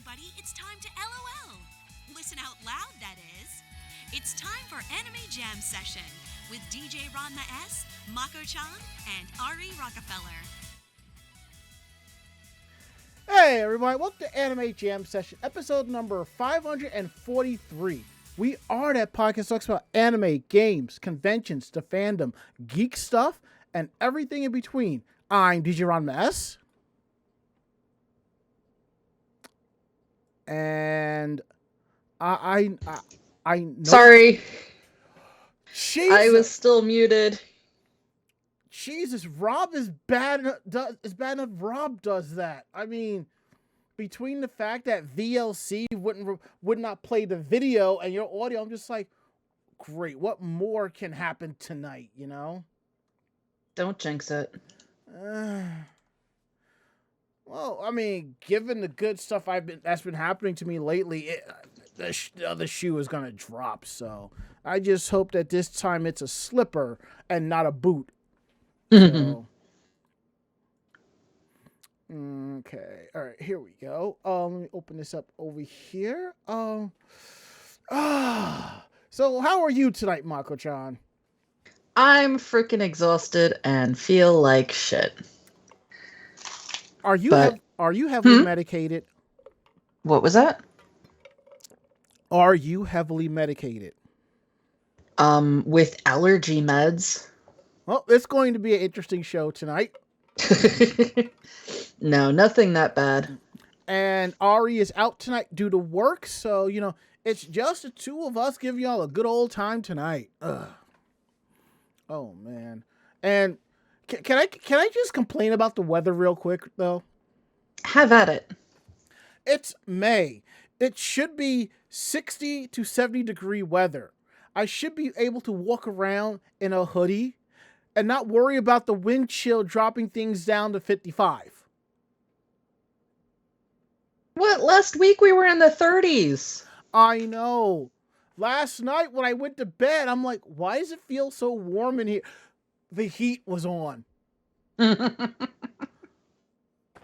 everybody, it's time to LOL. Listen out loud, that is. It's time for Anime Jam Session with DJ Ranma S, Mako-chan, and Ari Rockefeller. Hey everybody, welcome to Anime Jam Session, episode number 543. We are that podcast that talks about anime, games, conventions, the fandom, geek stuff, and everything in between. I'm DJ Ranma S. And I know. Sorry. Jesus. I was still muted. Jesus, Rob is bad enough Rob does that. I mean, between the fact that VLC would not play the video and your audio, I'm just like, great, what more can happen tonight, you know? Don't jinx it. Well, I mean, given the good stuff that's been happening to me lately, the other shoe is gonna drop. So I just hope that this time it's a slipper and not a boot. So, okay, all right, here we go. Let me open this up over here. So how are you tonight, Mako-chan? I'm freaking exhausted and feel like shit. Are you heavily medicated? What was that? Are you heavily medicated? With allergy meds. Well, it's going to be an interesting show tonight. No, nothing that bad. And Ari is out tonight due to work, so, you know, it's just the two of us giving y'all a good old time tonight. Ugh. Oh, man. And can I just complain about the weather real quick, though? Have at it. It's May. It should be 60 to 70 degree weather. I should be able to walk around in a hoodie and not worry about the wind chill dropping things down to 55. What? Last week we were in the 30s. I know. Last night when I went to bed, I'm like, why does it feel so warm in here? The heat was on.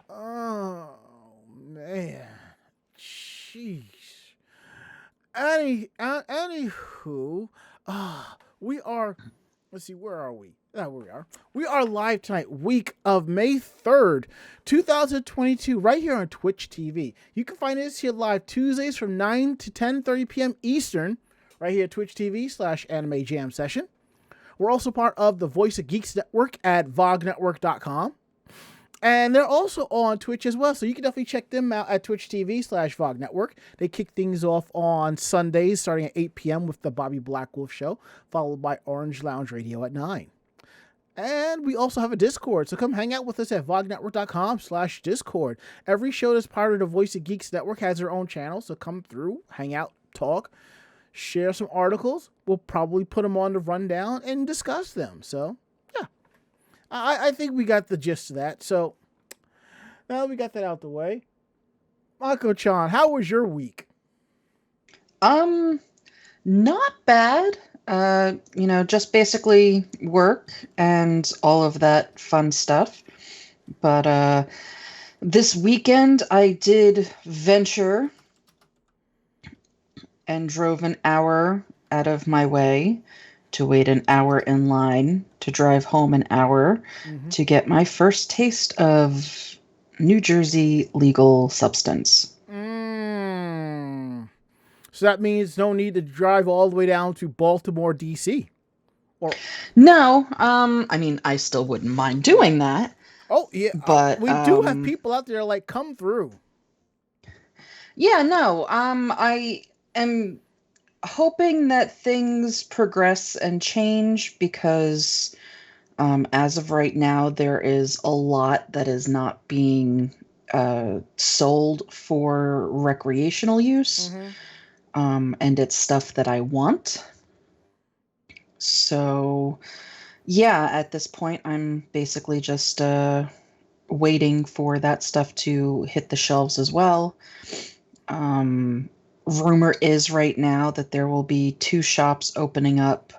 Oh, man. Jeez. Anywho, we are, let's see, where are we? There we are. We are live tonight, week of May 3rd, 2022, right here on Twitch TV. You can find us here live Tuesdays from 9 to 10:30 p.m. Eastern, right here at Twitch TV /Anime Jam Session. We're also part of the Voice of Geeks Network at vognetwork.com. And they're also on Twitch as well, so you can definitely check them out at Twitch TV /VogNetwork. They kick things off on Sundays starting at 8 p.m. with the Bobby Blackwolf Show, followed by Orange Lounge Radio at 9. And we also have a Discord, so come hang out with us at vognetwork.com/Discord. Every show that's part of the Voice of Geeks Network has their own channel, so come through, hang out, talk, share some articles. We'll probably put them on the rundown and discuss them. So, yeah. I think we got the gist of that. So, now we got that out the way. Mako-chan, how was your week? Not bad. Just basically work and all of that fun stuff. But this weekend I did venture and drove an hour out of my way to wait an hour in line, to drive home an hour, to get my first taste of New Jersey legal substance. So that means no need to drive all the way down to Baltimore, D.C. No, I mean, I still wouldn't mind doing that. Oh, yeah, but we do have people out there like, come through. Yeah, no, I am hoping that things progress and change because as of right now, there is a lot that is not being sold for recreational use. And it's stuff that I want. So, yeah, at this point, I'm basically just waiting for that stuff to hit the shelves as well. Rumor is right now that there will be 2 shops opening up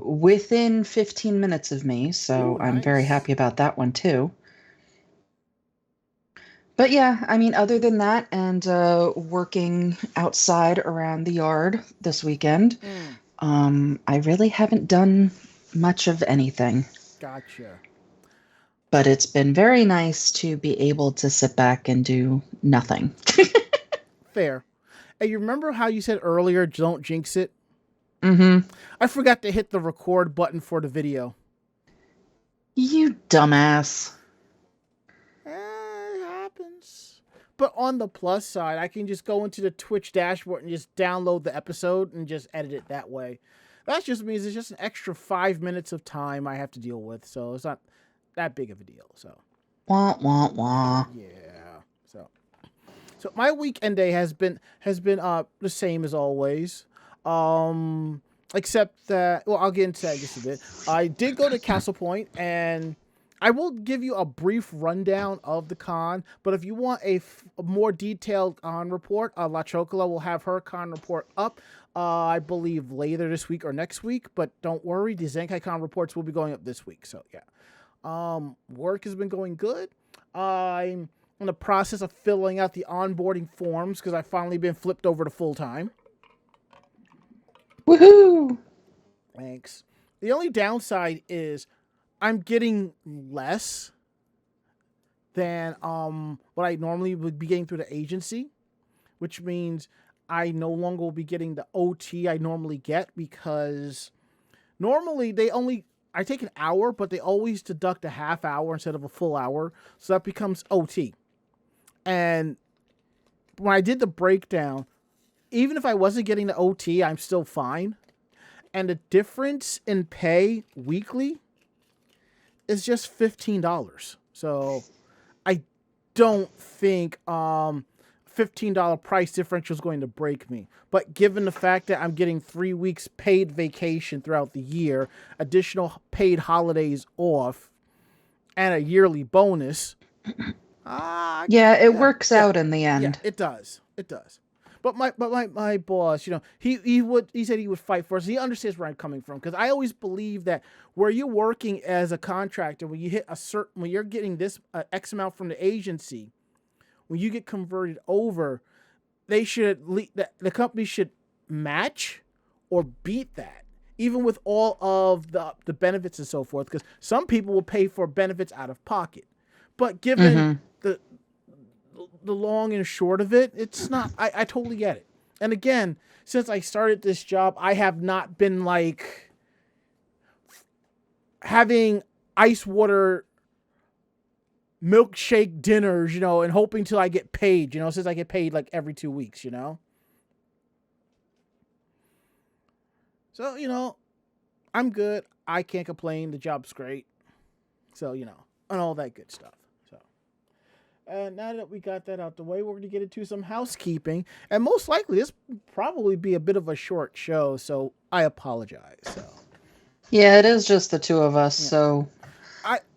within 15 minutes of me, so Ooh, I'm nice. very happy about that one too. But yeah, I mean, other than that, and working outside around the yard this weekend, Mm, I really haven't done much of anything. gotcha. But it's been very nice to be able to sit back and do nothing. Fair. And you remember how you said earlier, don't jinx it? Mm-hmm. I forgot to hit the record button for the video. You dumbass. It happens. But on the plus side, I can just go into the Twitch dashboard and just download the episode and just edit it that way. That just means it's just an extra 5 minutes of time I have to deal with, so it's not that big of a deal. So, Wah, wah, wah. yeah. So my weekend day has been the same as always. Except that, well, I'll get into that just a bit. I did go to Castle Point, and I will give you a brief rundown of the con, but if you want a more detailed con report, La Chocola will have her con report up, I believe, later this week or next week, but don't worry, the Zenkai con reports will be going up this week, so yeah. Work has been going good. I'm in the process of filling out the onboarding forms because I've finally been flipped over to full-time. Woohoo! Thanks. The only downside is I'm getting less than what I normally would be getting through the agency, which means I no longer will be getting the OT I normally get, because normally I take an hour, but they always deduct a half hour instead of a full hour, so that becomes OT. And when I did the breakdown, even if I wasn't getting the OT, I'm still fine. And the difference in pay weekly is just $15. So I don't think $15 price differential is going to break me. But given the fact that I'm getting 3 weeks paid vacation throughout the year, additional paid holidays off, and a yearly bonus, it works out in the end. yeah, it does. But my boss, he said he would fight for us. He understands where I'm coming from, because I always believe that where you're working as a contractor, when you hit when you're getting this X amount from the agency, when you get converted over, the company should match or beat that, even with all of the benefits and so forth, because some people will pay for benefits out of pocket. But given the long and short of it, it's not, I totally get it. And again, since I started this job, I have not been like having ice water milkshake dinners, and hoping till I get paid, since I get paid like every 2 weeks, So, I'm good. I can't complain. The job's great. So, and all that good stuff. And now that we got that out the way, we're going to get into some housekeeping. And most likely, this will probably be a bit of a short show, so I apologize. So, yeah, it is just the two of us, so...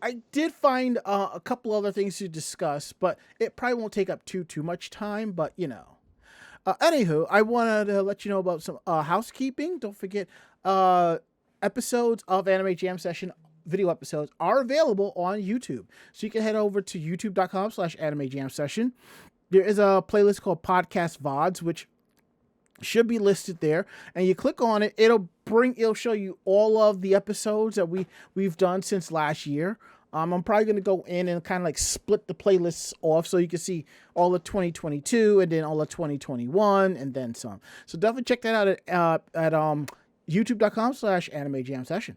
I did find a couple other things to discuss, but it probably won't take up too much time, but, Anywho, I wanted to let you know about some housekeeping. Don't forget, episodes of Anime Jam Session video episodes are available on YouTube. So you can head over to youtube.com/Anime Jam Session. There is a playlist called Podcast VODs, which should be listed there. And you click on it, it'll show you all of the episodes that we've done since last year. I'm probably going to go in and kind of like split the playlists off so you can see all of 2022 and then all of 2021 and then some. So definitely check that out at youtube.com/Anime Jam Session.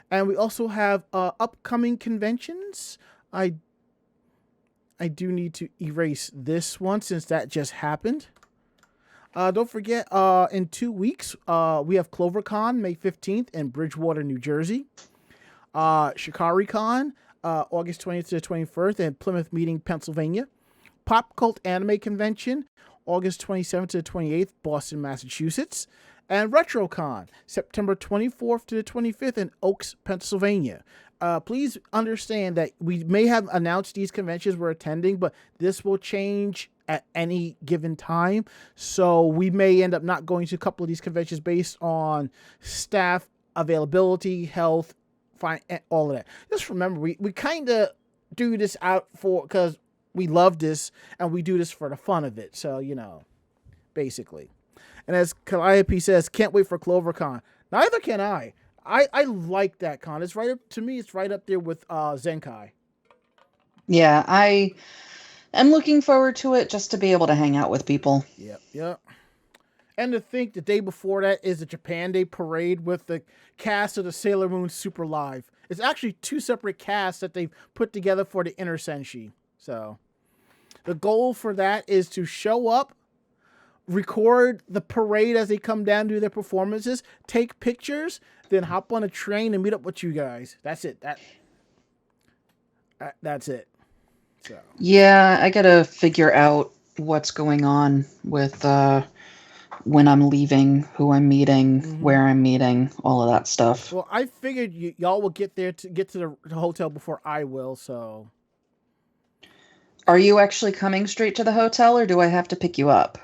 And we also have upcoming conventions. I do need to erase this one since that just happened. Don't forget, in 2 weeks, we have CloverCon, May 15th in Bridgewater, New Jersey. ShikariCon, August 20th to the 21st in Plymouth Meeting, Pennsylvania. Pop Cult Anime Convention, August 27th to the 28th, Boston, Massachusetts. And RetroCon, September 24th to the 25th in Oaks, Pennsylvania. Please understand that we may have announced these conventions we're attending, but this will change at any given time. So we may end up not going to a couple of these conventions based on staff availability, health, all of that. Just remember, we kind of do this out because we love this and we do this for the fun of it. So, basically. And as Calliope says, can't wait for CloverCon. Neither can I. I like that con. It's right up to me. It's right up there with Zenkai. Yeah, I am looking forward to it just to be able to hang out with people. Yep. And to think the day before that is the Japan Day parade with the cast of the Sailor Moon Super Live. It's actually 2 separate casts that they've put together for the Inner Senshi. So the goal for that is to show up, record the parade as they come down to do their performances, take pictures, then hop on a train and meet up with you guys. That's it. That's it. So Yeah, I gotta figure out what's going on with when I'm leaving, who I'm meeting, where I'm meeting, all of that stuff. Well, I figured y'all will get there to get to the hotel before I will, so. Are you actually coming straight to the hotel, or do I have to pick you up?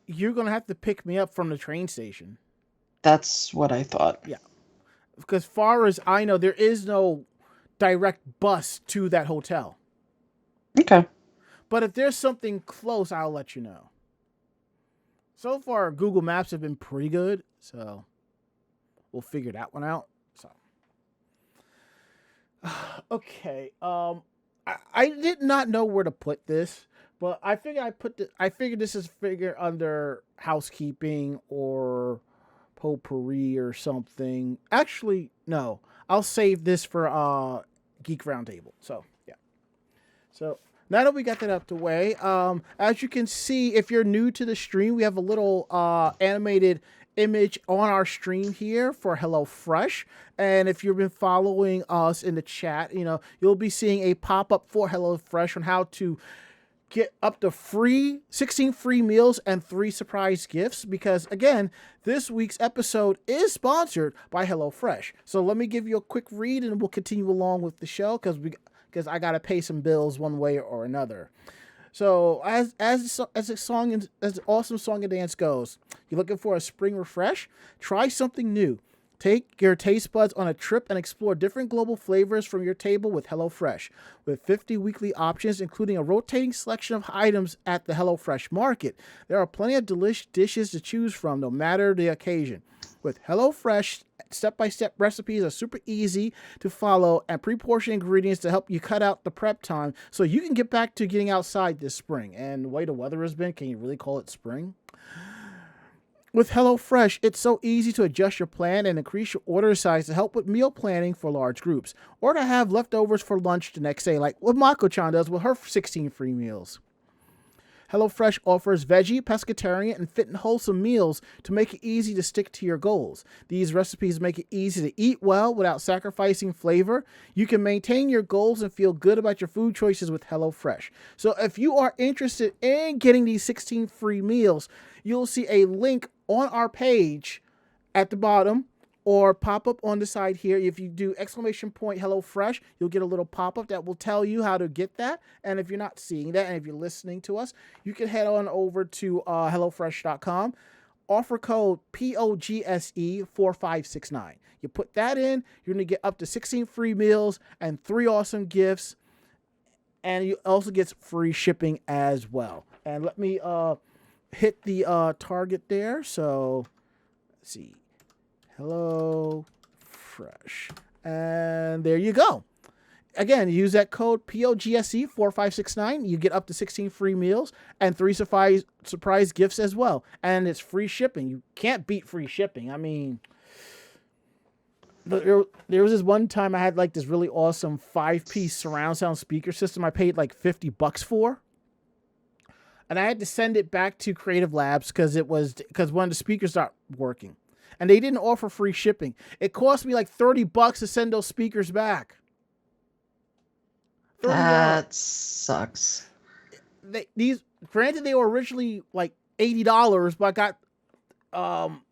You're going to have to pick me up from the train station. That's what I thought. Yeah. Because far as I know, there is no direct bus to that hotel. Okay. But if there's something close, I'll let you know. So far, Google Maps have been pretty good, so we'll figure that one out. So, okay. I did not know where to put this, but I figured this is under housekeeping or potpourri or something. Actually, no. I'll save this for Geek Roundtable. So yeah. So now that we got that out the way, as you can see, if you're new to the stream, we have a little animated image on our stream here for HelloFresh. And if you've been following us in the chat, you'll be seeing a pop-up for HelloFresh on how to get up to 16 free meals and 3 surprise gifts. Because again, this week's episode is sponsored by HelloFresh. So let me give you a quick read and we'll continue along with the show because I got to pay some bills one way or another. So as awesome song and dance goes, you're looking for a spring refresh? Try something new. Take your taste buds on a trip and explore different global flavors from your table with HelloFresh. With 50 weekly options, including a rotating selection of items at the HelloFresh market, there are plenty of delicious dishes to choose from, no matter the occasion. With HelloFresh, step-by-step recipes are super easy to follow and pre-portioned ingredients to help you cut out the prep time so you can get back to getting outside this spring. And the way the weather has been, can you really call it spring? With HelloFresh, it's so easy to adjust your plan and increase your order size to help with meal planning for large groups, or to have leftovers for lunch the next day, like what Mako-chan does with her 16 free meals. HelloFresh offers veggie, pescatarian, and fit and wholesome meals to make it easy to stick to your goals. These recipes make it easy to eat well without sacrificing flavor. You can maintain your goals and feel good about your food choices with HelloFresh. So if you are interested in getting these 16 free meals, you'll see a link on our page at the bottom or pop up on the side here. If you do ! HelloFresh, you'll get a little pop-up that will tell you how to get that. And if you're not seeing that, and if you're listening to us, you can head on over to HelloFresh.com. Offer code POGSE4569. You put that in, you're going to get up to 16 free meals and 3 awesome gifts. And you also get free shipping as well. And let me hit the target there. So, let's see. HelloFresh. And there you go. Again, use that code POGSE4569. You get up to 16 free meals and 3 surprise gifts as well. And it's free shipping. You can't beat free shipping. I mean, there was this one time I had like this really awesome 5-piece surround sound speaker system I paid like $50 for. And I had to send it back to Creative Labs because one of the speakers stopped working. And they didn't offer free shipping. It cost me like $30 to send those speakers back. That sucks. Granted, they were originally like $80, but I got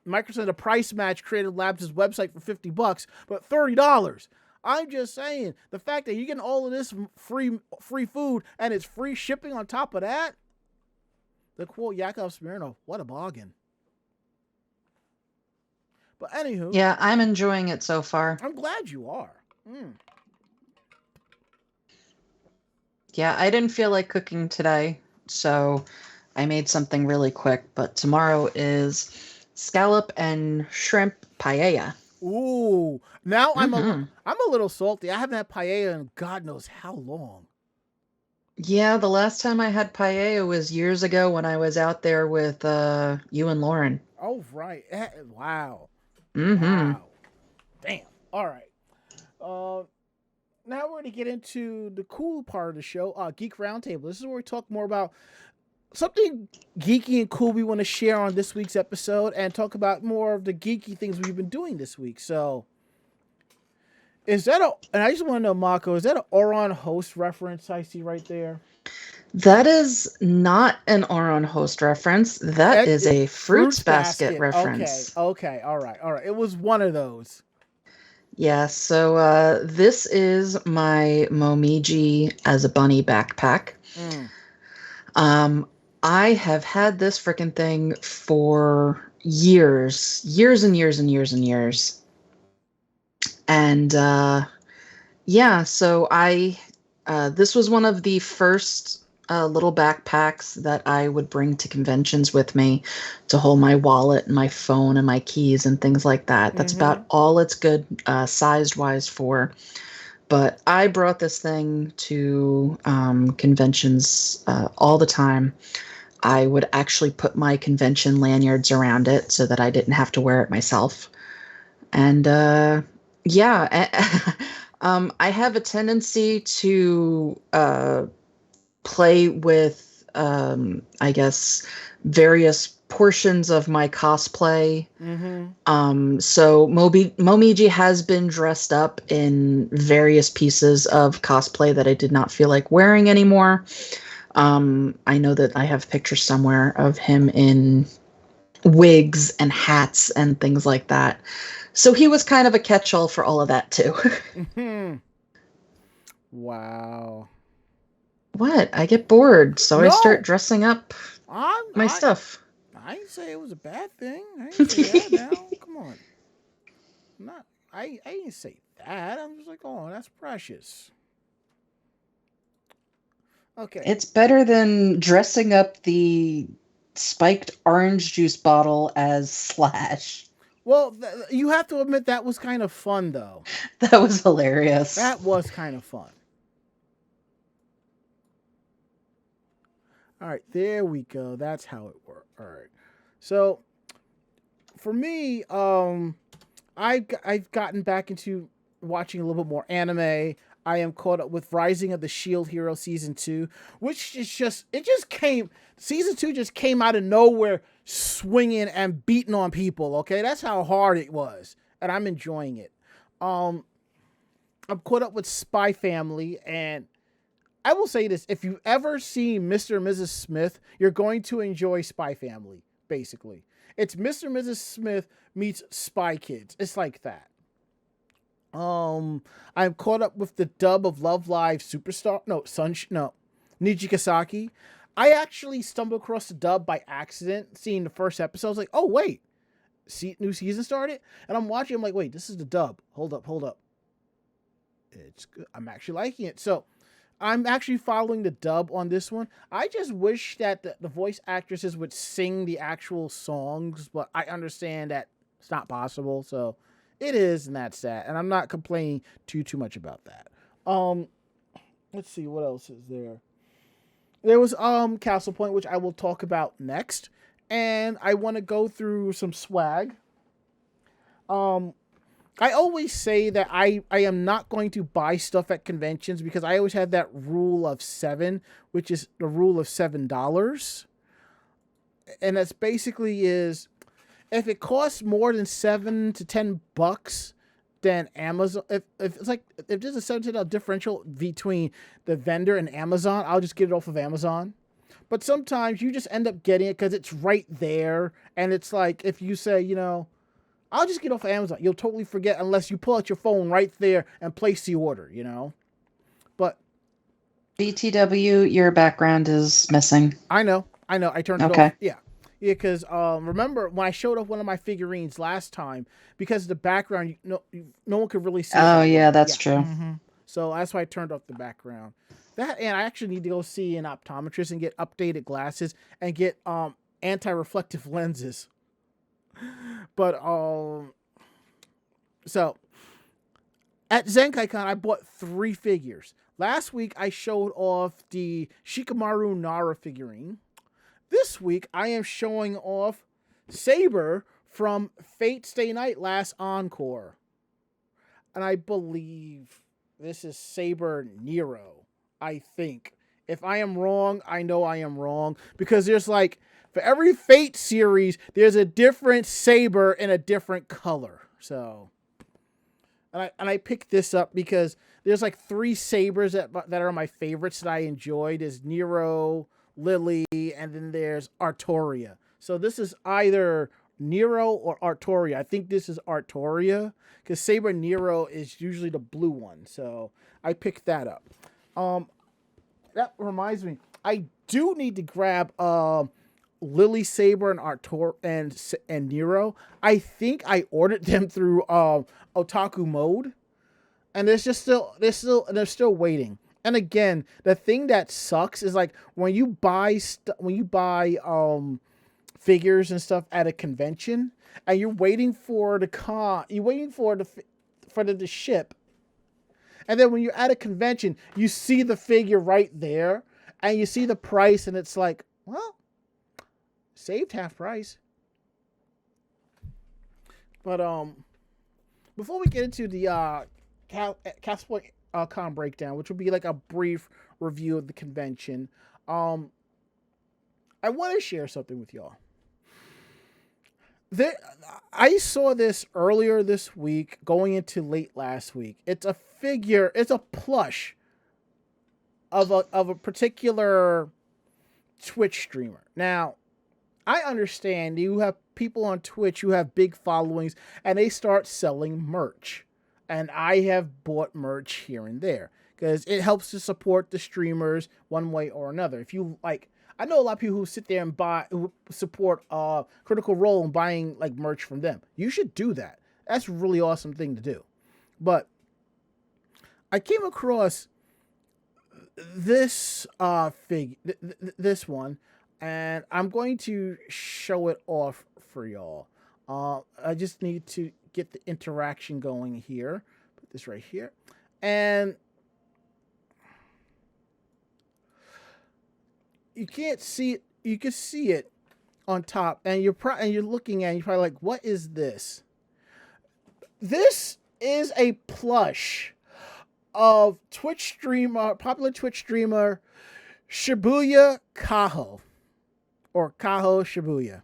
Microsoft a price match Creative Labs' website for $50, but $30. I'm just saying, the fact that you're getting all of this free food and it's free shipping on top of that. The quote Yakov Smirnov, what a bargain. But anywho. Yeah, I'm enjoying it so far. I'm glad you are. Yeah, I didn't feel like cooking today, so I made something really quick. But tomorrow is scallop and shrimp paella. Ooh, now Hmm I'm a little salty. I haven't had paella in God knows how long. Yeah, the last time I had paella was years ago when I was out there with you and Lauren. Oh right. Wow. Hmm Wow. Damn. All right. Uh, Now we're going to get into the cool part of the show, Geek Roundtable. This is where we talk more about something geeky and cool we want to share on this week's episode and talk about more of the geeky things we've been doing this week. So, and I just want to know, Mako, is that an Oron host reference I see right there? That is not an Oron host reference. That is a Fruits Basket Okay. reference. Okay. All right. All right. It was one of those. Yeah, so this is my Momiji as a bunny backpack. Mm. I have had this freaking thing for years and years and years and years. And yeah, so this was one of the first little backpacks that I would bring to conventions with me to hold my wallet and my phone and my keys and things like that. That's about all it's good sized wise for. But I brought this thing to conventions all the time. I would actually put my convention lanyards around it so that I didn't have to wear it myself. And yeah, I have a tendency to play with, I guess, various portions of my cosplay. So Momiji has been dressed up in various pieces of cosplay that I did not feel like wearing anymore. I know that I have pictures somewhere of him in wigs and hats and things like that. So he was kind of a catch-all for all of that too. Wow. What? I get bored, so I start dressing up my stuff. I didn't say it was a bad thing. I didn't say that now. Come on. I didn't say that. I'm just like, oh, that's precious. Okay. It's better than dressing up the spiked orange juice bottle as Slash. Well, you have to admit that was kind of fun, though. That was hilarious. That was kind of fun. All right, there we go. That's how it worked. All right. So, for me, I've gotten back into watching a little bit more anime. I am caught up with Rising of the Shield Hero Season 2, which is Season 2 just came out of nowhere swinging and beating on people, okay? That's how hard it was, and I'm enjoying it. I'm caught up with Spy Family, and I will say this. If you've ever seen Mr. and Mrs. Smith, you're going to enjoy Spy Family, basically. It's Mr. and Mrs. Smith meets Spy Kids. It's like that. I'm caught up with the dub of Love Live Superstar. Nijigasaki. I actually stumbled across the dub by accident, seeing the first episode. I was like, oh, wait. New season started? And I'm watching. I'm like, wait, this is the dub. Hold up. It's good. I'm actually liking it. So, I'm actually following the dub on this one. I just wish that the voice actresses would sing the actual songs, but I understand that it's not possible. So, it is, and that's that. And I'm not complaining too much about that. Let's see, what else is there? There was Castle Point, which I will talk about next. And I want to go through some swag. I always say that I am not going to buy stuff at conventions because I always have that rule of 7, which is the rule of $7. And that's basically is, if it costs more than $7 to $10, then Amazon. If there's a $7 differential between the vendor and Amazon, I'll just get it off of Amazon. But sometimes you just end up getting it because it's right there, and it's like if you say, I'll just get off of Amazon, you'll totally forget unless you pull out your phone right there and place the order. But BTW, your background is missing. I know. I turned it off. Yeah. Yeah, because remember when I showed off one of my figurines last time, because of the background, no one could really see. Oh, yeah, that's true. So that's why I turned off the background. That, and I actually need to go see an optometrist and get updated glasses and get anti-reflective lenses. But so at ZenkaiCon, I bought 3 figures. Last week, I showed off the Shikamaru Nara figurine. This week, I am showing off Saber from Fate Stay Night Last Encore. And I believe this is Saber Nero, I think. If I am wrong, I know I am wrong. Because there's like, for every Fate series, there's a different Saber in a different color. So, and I picked this up because there's like 3 Sabers that are my favorites that I enjoyed. There's Nero, Lily, and then there's Artoria. So this is either Nero or Artoria. I think this is Artoria because Saber Nero is usually the blue one. So I picked that up. That reminds me, I do need to grab Lily Saber and Artor and Nero. I think I ordered them through Otaku Mode, and they're still waiting. And again, the thing that sucks is like when you buy figures and stuff at a convention, and you're waiting for the to ship, and then when you're at a convention, you see the figure right there, and you see the price, and it's like, well, saved half price. But before we get into the Cosplay Con breakdown, which will be like a brief review of the convention, I want to share something with y'all. I saw this earlier this week, going into late last week. It's a figure. It's a plush of a particular Twitch streamer. Now, I understand you have people on Twitch who have big followings and they start selling merch. And I have bought merch here and there because it helps to support the streamers one way or another. If you like, I know a lot of people who sit there and who support Critical Role and buying like merch from them. You should do that. That's a really awesome thing to do. But I came across this this one, and I'm going to show it off for y'all. I just need to get the interaction going here. Put this right here. And you can't see it. You can see it on top, and you're looking at it, you're probably like, what is this? This is a plush of popular Twitch streamer Shibuya Kaho, or Kaho Shibuya.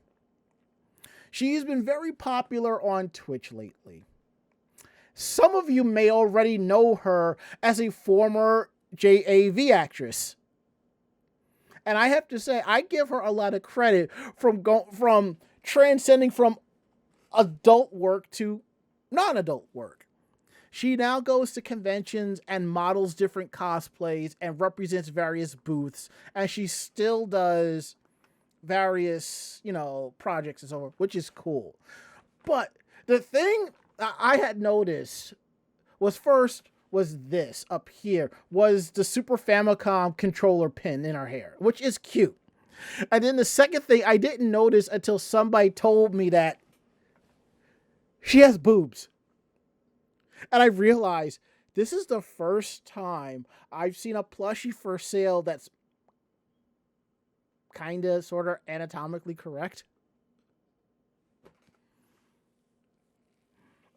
She's been very popular on Twitch lately. Some of you may already know her as a former JAV actress. And I have to say, I give her a lot of credit from transcending from adult work to non-adult work. She now goes to conventions and models different cosplays and represents various booths. And she still does various, projects and so forth, which is cool. But the thing I had noticed was this up here was the Super Famicom controller pin in her hair, which is cute. And then the second thing I didn't notice until somebody told me that she has boobs. And I realized this is the first time I've seen a plushie for sale that's kind of, sort of anatomically correct.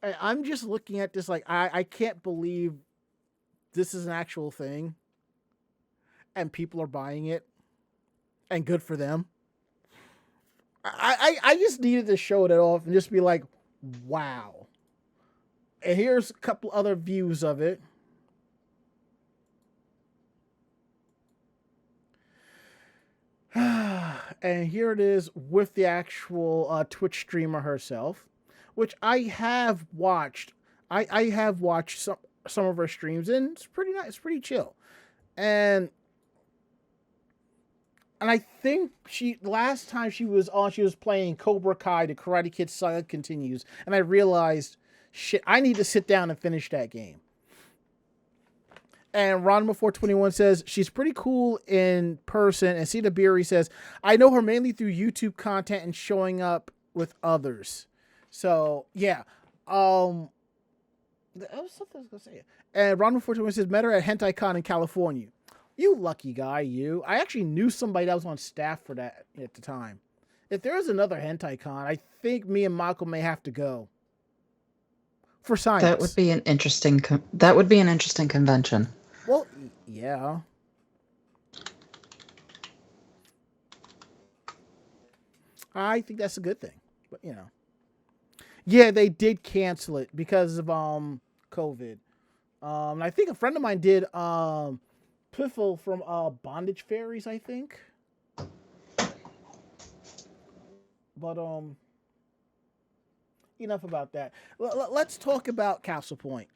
And I'm just looking at this like, I can't believe this is an actual thing. And people are buying it. And good for them. I just needed to show it off and just be like, wow. And here's a couple other views of it. And here it is with the actual Twitch streamer herself, which I have watched. I have watched some of her streams, and it's pretty nice, it's pretty chill. And I think last time she was on, she was playing Cobra Kai, the Karate Kid Saga Continues, and I realized, shit, I need to sit down and finish that game. And Ranma421 says she's pretty cool in person. And Sita Beery says, I know her mainly through YouTube content and showing up with others. So yeah. That was something I was gonna say. And Ranma421 says, met her at Hentai Con in California. You lucky guy, you. I actually knew somebody that was on staff for that at the time. If there is another Hentai Con, I think me and Mako may have to go. For science. That would be an interesting convention. Well, yeah. I think that's a good thing. But, you know. Yeah, they did cancel it because of COVID. I think a friend of mine did Piffle from Bondage Fairies, I think. But enough about that. Let's talk about Castle Point.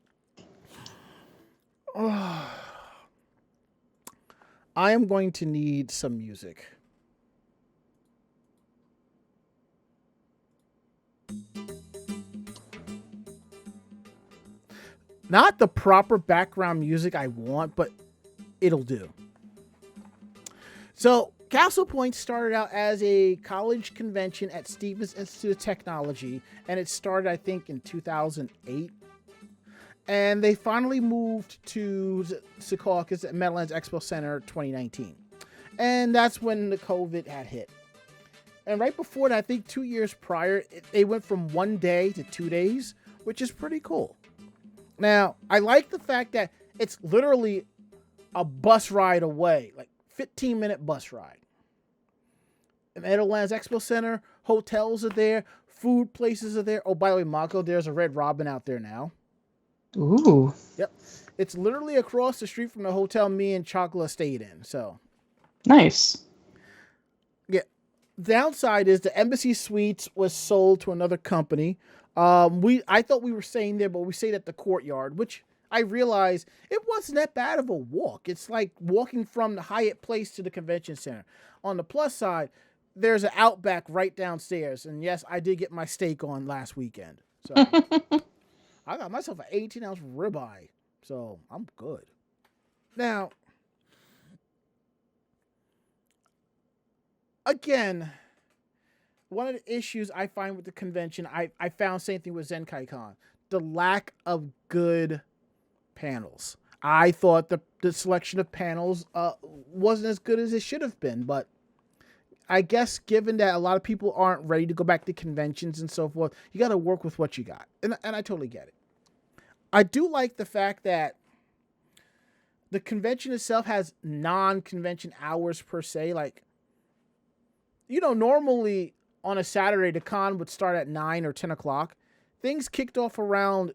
I am going to need some music. Not the proper background music I want, but it'll do. So, Castle Point started out as a college convention at Stevens Institute of Technology, and it started, I think, in 2008. And they finally moved to Secaucus at Meadowlands Expo Center 2019. And that's when the COVID had hit. And right before that, I think 2 years prior, they went from 1 day to 2 days, which is pretty cool. Now, I like the fact that it's literally a bus ride away, like 15-minute bus ride. Meadowlands Expo Center, hotels are there, food places are there. Oh, by the way, Mako, there's a Red Robin out there now. Ooh. Yep. It's literally across the street from the hotel me and Chocolate stayed in, so. Nice. Yeah. Downside is the Embassy Suites was sold to another company. I thought we were staying there, but we stayed at the Courtyard, which I realized it wasn't that bad of a walk. It's like walking from the Hyatt Place to the convention center. On the plus side, there's an Outback right downstairs. And yes, I did get my steak on last weekend. So I got myself an 18-ounce ribeye. So I'm good. Now, again, one of the issues I find with the convention, I found same thing with ZenkaiCon, the lack of good panels. I thought the selection of panels wasn't as good as it should have been, but I guess given that a lot of people aren't ready to go back to conventions and so forth, you got to work with what you got, and I totally get it. I do like the fact that the convention itself has non-convention hours per se. Like, you know, normally on a Saturday, the con would start at 9 or 10 o'clock. Things kicked off around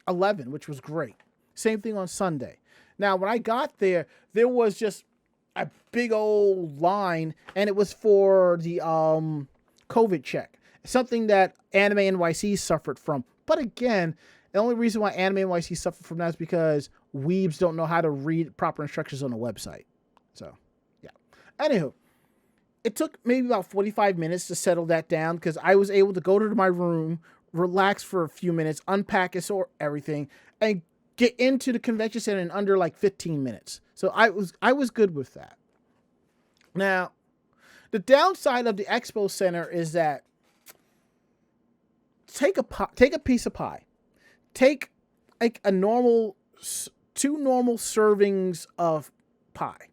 11, which was great. Same thing on Sunday. Now, when I got there, there was just a big old line, and it was for the COVID check. Something that Anime NYC suffered from. But again, the only reason why Anime NYC suffered from that is because weebs don't know how to read proper instructions on the website. So, yeah. Anywho, it took maybe about 45 minutes to settle that down because I was able to go to my room, relax for a few minutes, unpack everything, and get into the convention center in under like 15 minutes. So I was good with that. Now, the downside of the expo center is that take a piece of pie. Take like a normal 2 normal servings of pie.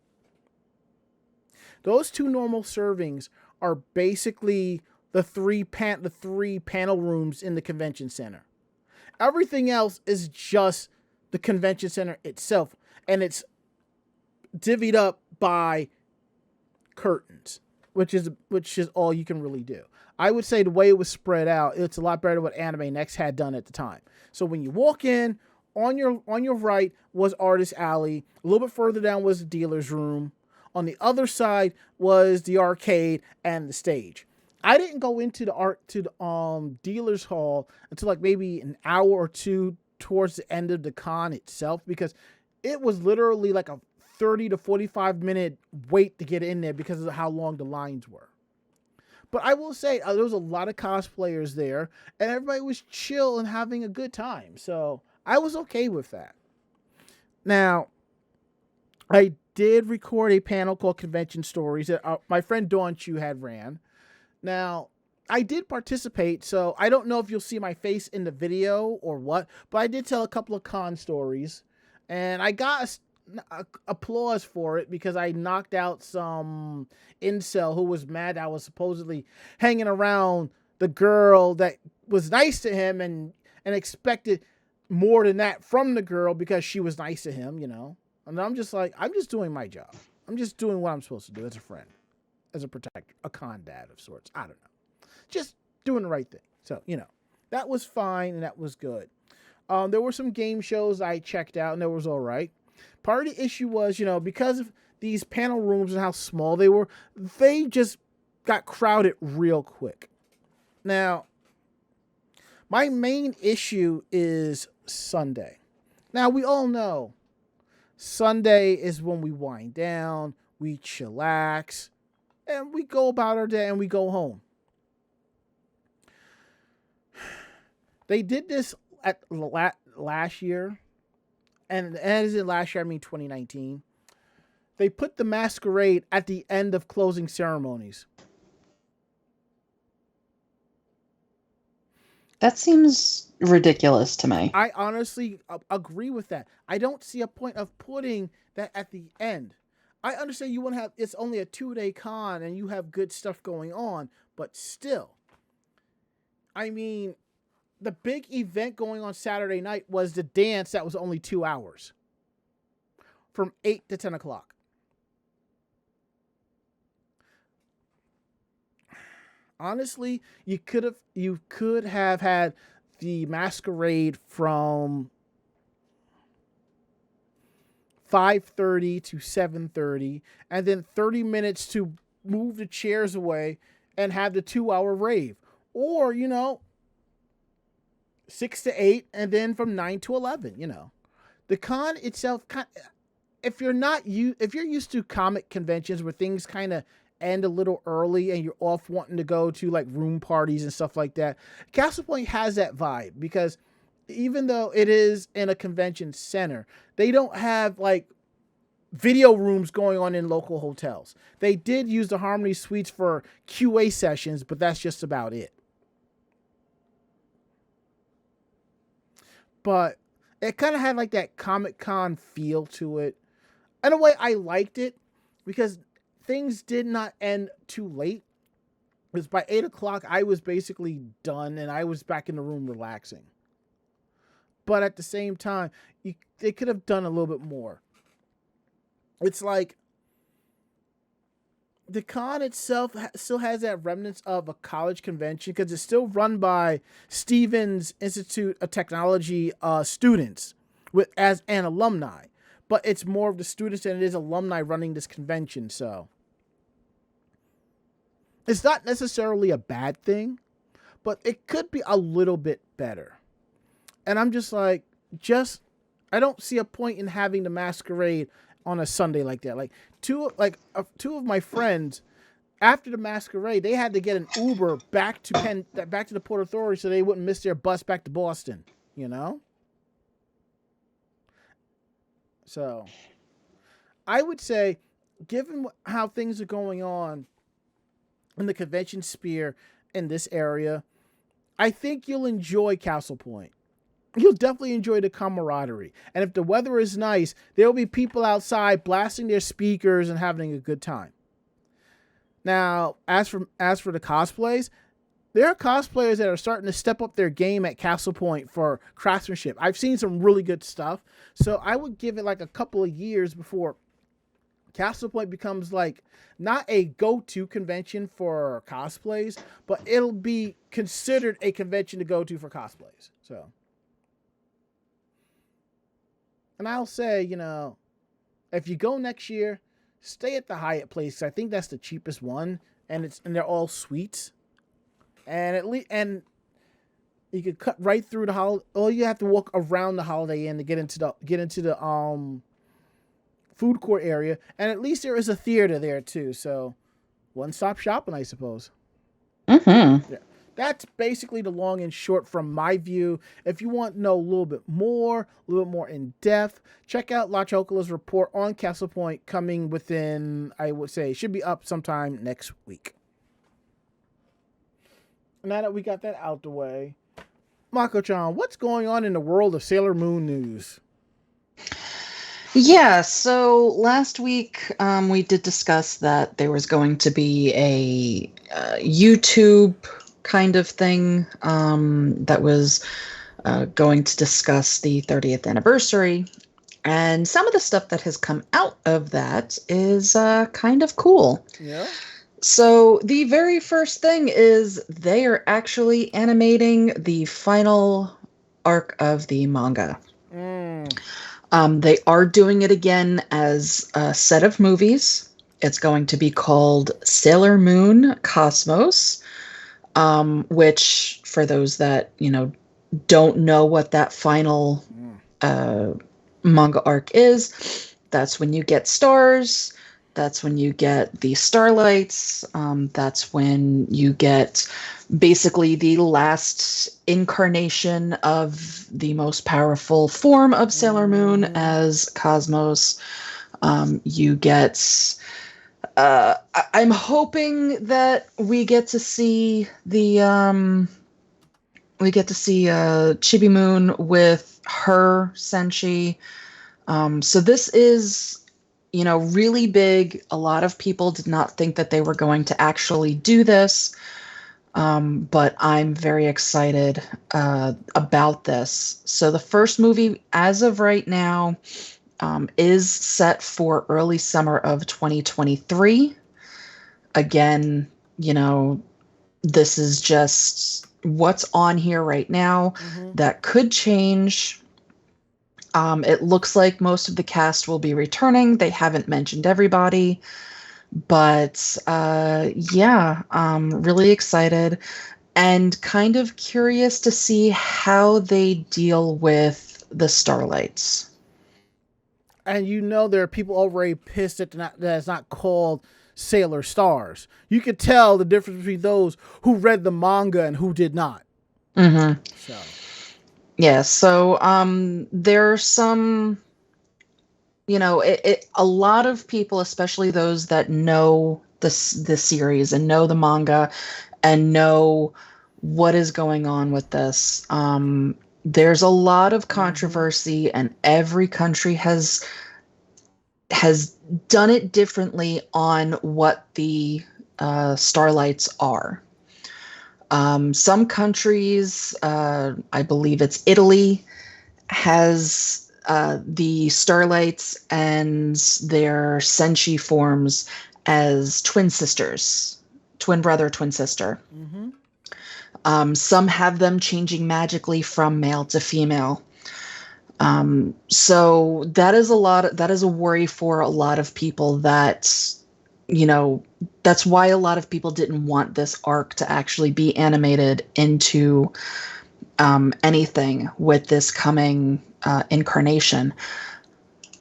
Those 2 normal servings are basically the three panel rooms in the convention center. Everything else is just the convention center itself, and it's divvied up by curtains, which is all you can really do. I would say the way it was spread out, it's a lot better than what Anime Next had done at the time. So when you walk in, on your right was Artist Alley. A little bit further down was the dealer's room. On the other side was the arcade and the stage. I didn't go into the dealer's hall until like maybe an hour or two towards the end of the con itself, because it was literally like a 30 to 45 minute wait to get in there because of how long the lines were. But I will say there was a lot of cosplayers there, and everybody was chill and having a good time. So I was okay with that. Now, I did record a panel called Convention Stories that my friend Dawn Chu had ran. Now, I did participate, so I don't know if you'll see my face in the video or what, but I did tell a couple of con stories, and I got applause for it because I knocked out some incel who was mad I was supposedly hanging around the girl that was nice to him and expected more than that from the girl because she was nice to him, you know. And I'm just like, I'm just doing my job. I'm just doing what I'm supposed to do as a friend, as a protector, a con dad of sorts. I don't know. Just doing the right thing. So, you know, that was fine and that was good. There were some game shows I checked out and that was all right. Part of the issue was, you know, because of these panel rooms and how small they were, they just got crowded real quick. Now, my main issue is Sunday. Now, we all know Sunday is when we wind down, we chillax, and we go about our day and we go home. They did this at last year, and as in last year, I mean 2019. They put the masquerade at the end of closing ceremonies. That seems ridiculous to me. I honestly agree with that. I don't see a point of putting that at the end. I understand you want to have, it's only a 2-day con and you have good stuff going on, but still. I mean, the big event going on Saturday night was the dance that was only 2 hours. From 8 to 10 o'clock. Honestly, you could have had the masquerade from 5:30 to 7:30, and then 30 minutes to move the chairs away and have the 2-hour rave. Or, you know, 6 to 8, and then from 9 to 11, you know. The con itself, if you're used to comic conventions where things kind of end a little early and you're off wanting to go to like room parties and stuff like that, Castle Point has that vibe because even though it is in a convention center, they don't have like video rooms going on in local hotels. They did use the Harmony Suites for QA sessions, but that's just about it. But it kind of had like that Comic-Con feel to it. In a way, I liked it because things did not end too late. Because by 8 o'clock, I was basically done and I was back in the room relaxing. But at the same time, they could have done a little bit more. It's like the con itself still has that remnants of a college convention because it's still run by Stevens Institute of Technology students as an alumni. But it's more of the students than it is alumni running this convention, so it's not necessarily a bad thing, but it could be a little bit better. And I'm just like, I don't see a point in having the masquerade on a Sunday like that. Like two of my friends, after the masquerade, they had to get an Uber back to the Port Authority so they wouldn't miss their bus back to Boston. You know. So, I would say, given how things are going on in the convention sphere in this area, I think you'll enjoy Castle Point. You'll definitely enjoy the camaraderie. And if the weather is nice, there will be people outside blasting their speakers and having a good time. Now, as for the cosplays, there are cosplayers that are starting to step up their game at Castle Point for craftsmanship. I've seen some really good stuff. So I would give it like a couple of years before Castle Point becomes like not a go-to convention for cosplays, but it'll be considered a convention to go to for cosplays. So, and I'll say, you know, if you go next year, stay at the Hyatt Place. I think that's the cheapest one, and they're all suites. And you could cut right through the holiday. Or you have to walk around the Holiday Inn to get into the food court area. And at least there is a theater there too. So one-stop shopping, I suppose. Mm-hmm. Yeah. That's basically the long and short from my view. If you want to know a little bit more in depth, check out La Chocola's report on Castle Point coming within, I would say, should be up sometime next week. Now that we got that out the way, Mako-chan, what's going on in the world of Sailor Moon news? Yeah, so last week we did discuss that there was going to be a YouTube kind of thing that was going to discuss the 30th anniversary. And some of the stuff that has come out of that is kind of cool. Yeah. So the very first thing is they are actually animating the final arc of the manga. They are doing it again as a set of movies. It's going to be called Sailor Moon Cosmos, which, for those that, don't know what that final manga arc is, that's when you get stars. That's when you get the starlights. That's when you get basically the last incarnation of the most powerful form of Sailor Moon as Cosmos. You get... I'm hoping that we get to see the... we get to see Chibi Moon with her Senshi. So this is... really big. A lot of people did not think that they were going to actually do this. But I'm very excited about this. So the first movie, as of right now, is set for early summer of 2023. Again, this is just what's on here right now. That could change. It looks like most of the cast will be returning. They haven't mentioned everybody. But yeah, I'm really excited and kind of curious to see how they deal with the starlights. And there are people already pissed that it's not called Sailor Stars. You could tell the difference between those who read the manga and who did not. So... yeah, so there are some, a lot of people, especially those that know the series and know the manga and know what is going on with this. There's a lot of controversy, and every country has done it differently on what the starlights are. Some countries, I believe it's Italy, has the starlights and their senshi forms as twin sisters, twin brother, twin sister. Some have them changing magically from male to female. So that is a worry for a lot of people that, that's why a lot of people didn't want this arc to actually be animated into anything with this coming incarnation.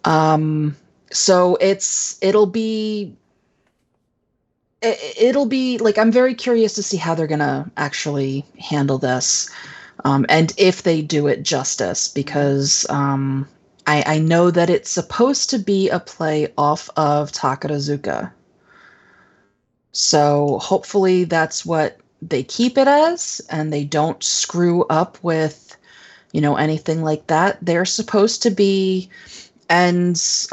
So it'll be like, I'm very curious to see how they're gonna actually handle this, and if they do it justice, because I know that it's supposed to be a play off of Takarazuka. So hopefully that's what they keep it as, and they don't screw up with, anything like that. They're supposed to be, and, it's,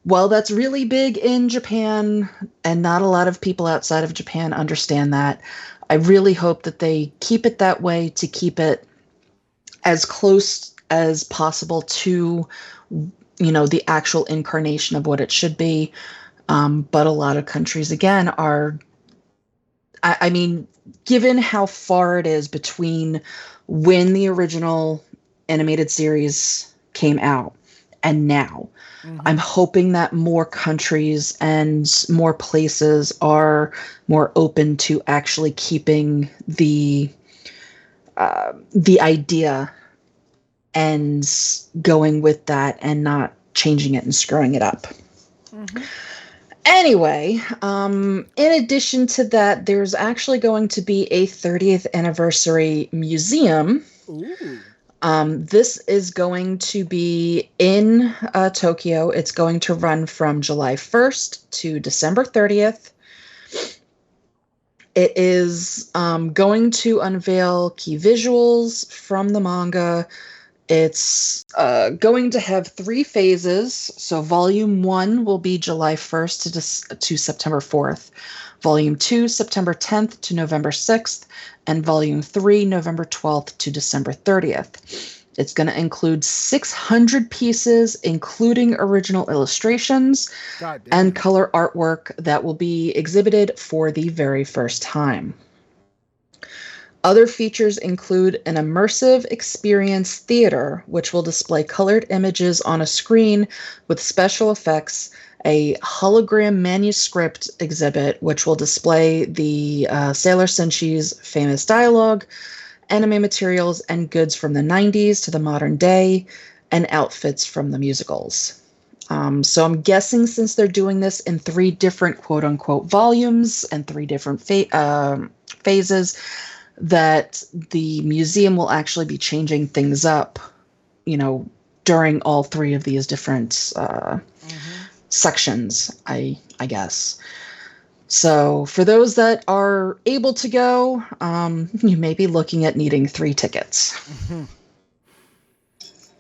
well, that's really big in Japan, and not a lot of people outside of Japan understand that. I really hope that they keep it that way, to keep it as close as possible to the actual incarnation of what it should be. But a lot of countries, again, are, I mean, given how far it is between when the original animated series came out and now, I'm hoping that more countries and more places are more open to actually keeping the idea and going with that, and not changing it and screwing it up. Anyway, in addition to that, there's actually going to be a 30th anniversary museum. Ooh. This is going to be in Tokyo. It's going to run from July 1st to December 30th. It is going to unveil key visuals from the manga. It's going to have 3 phases. So Volume 1 will be July 1st to September 4th. Volume 2, September 10th to November 6th. And Volume 3, November 12th to December 30th. It's going to include 600 pieces, including original illustrations and color artwork that will be exhibited for the very first time. Other features include an immersive experience theater, which will display colored images on a screen with special effects, a hologram manuscript exhibit, which will display the Sailor Senshei's famous dialogue, anime materials, and goods from the 90s to the modern day, and outfits from the musicals. So I'm guessing since they're doing this in 3 different quote-unquote volumes and 3 different phases, that the museum will actually be changing things up, during all 3 of these different sections, I guess. So for those that are able to go, you may be looking at needing 3 tickets. Mm-hmm.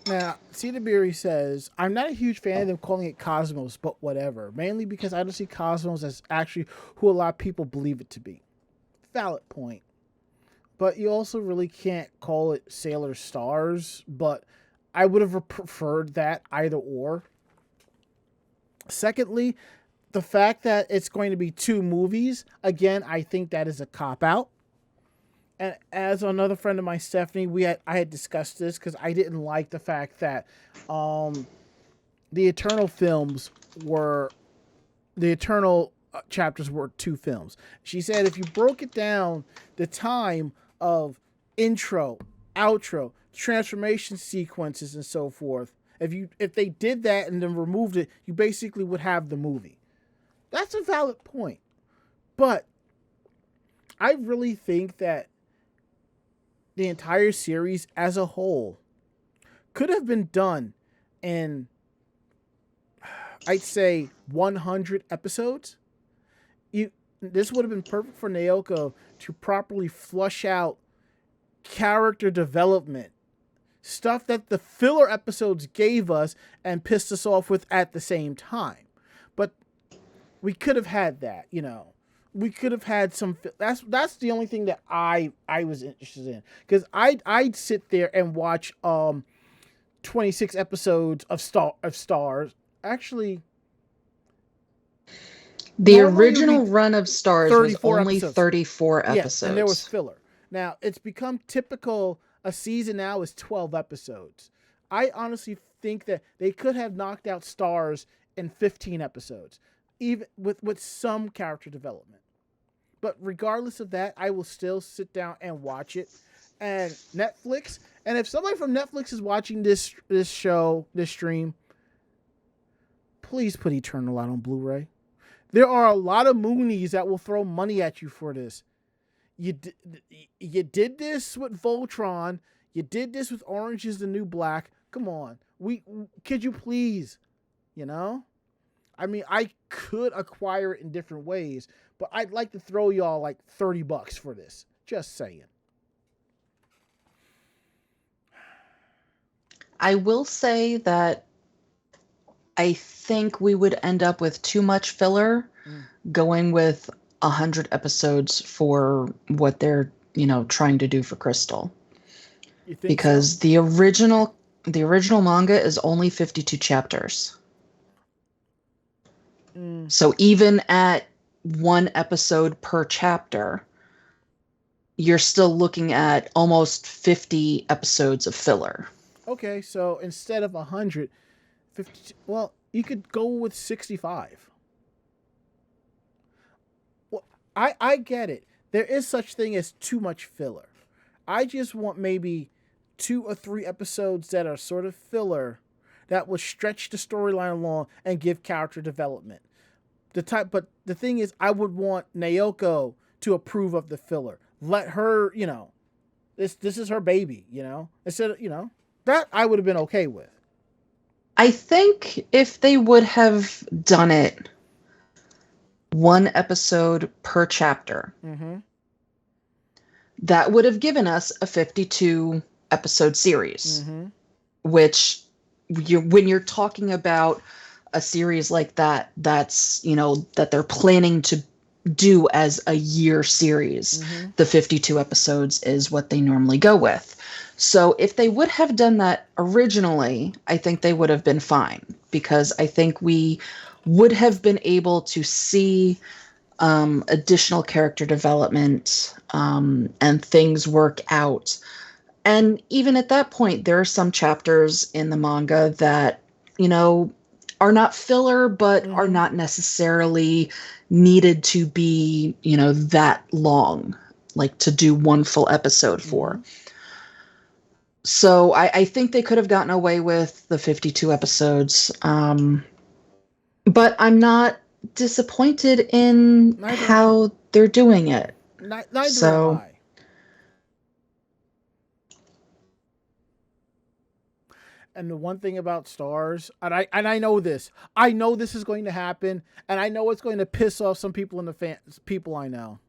Now, Cedarberry says, I'm not a huge fan of them calling it Cosmos, but whatever. Mainly because I don't see Cosmos as actually who a lot of people believe it to be. Valid point. But you also really can't call it Sailor Stars, but I would have preferred that either or. Secondly, the fact that it's going to be 2 movies, again, I think that is a cop-out. And as another friend of mine, Stephanie, I had discussed this because I didn't like the fact that the Eternal chapters were 2 films. She said if you broke it down, the time of intro, outro, transformation sequences, and so forth, if they did that and then removed it, you basically would have the movie. That's a valid point. But I really think that the entire series as a whole could have been done in, I'd say, 100 episodes. This would have been perfect for Naoko to properly flush out character development. Stuff that the filler episodes gave us and pissed us off with at the same time. But we could have had that, We could have had some. That's the only thing that I was interested in, because I'd sit there and watch 26 episodes of Stars. Actually, the original run of Stars was only episodes. 34 episodes. Yeah, and there was filler. Now it's become typical. A season now is 12 episodes. I honestly think that they could have knocked out Stars in 15 episodes, even with some character development. But regardless of that, I will still sit down and watch it. And Netflix, and if somebody from Netflix is watching this stream, please put Eternal out on Blu-ray. There are a lot of Moonies that will throw money at you for this. You did this with Voltron. You did this with Orange is the New Black. Come on. Could you please? I mean, I could acquire it in different ways, but I'd like to throw y'all like $30 for this. Just saying. I will say that I think we would end up with too much filler going with 100 episodes for what they're, trying to do for Crystal. You think because so? the original manga is only 52 chapters. So even at 1 episode per chapter, you're still looking at almost 50 episodes of filler. Okay, so instead of 100, 50, well, you could go with 65. Well, I get it. There is such thing as too much filler. I just want maybe 2 or 3 episodes that are sort of filler that will stretch the storyline along and give character development. But the thing is, I would want Naoko to approve of the filler. Let her, this is her baby, instead of, that I would have been okay with. I think if they would have done it one episode per chapter, that would have given us a 52 episode series, which when you're talking about a series like that, that's, that they're planning to do as a year series, the 52 episodes is what they normally go with. So if they would have done that originally, I think they would have been fine, because I think we would have been able to see additional character development and things work out. And even at that point, there are some chapters in the manga that, are not filler, but are not necessarily needed to be, that long, like to do one full episode for. So I think they could have gotten away with the 52 episodes. But I'm not disappointed in how they're doing it. Neither so, am I. And the one thing about Stars, and I know this is going to happen, and I know it's going to piss off some people in the people I know.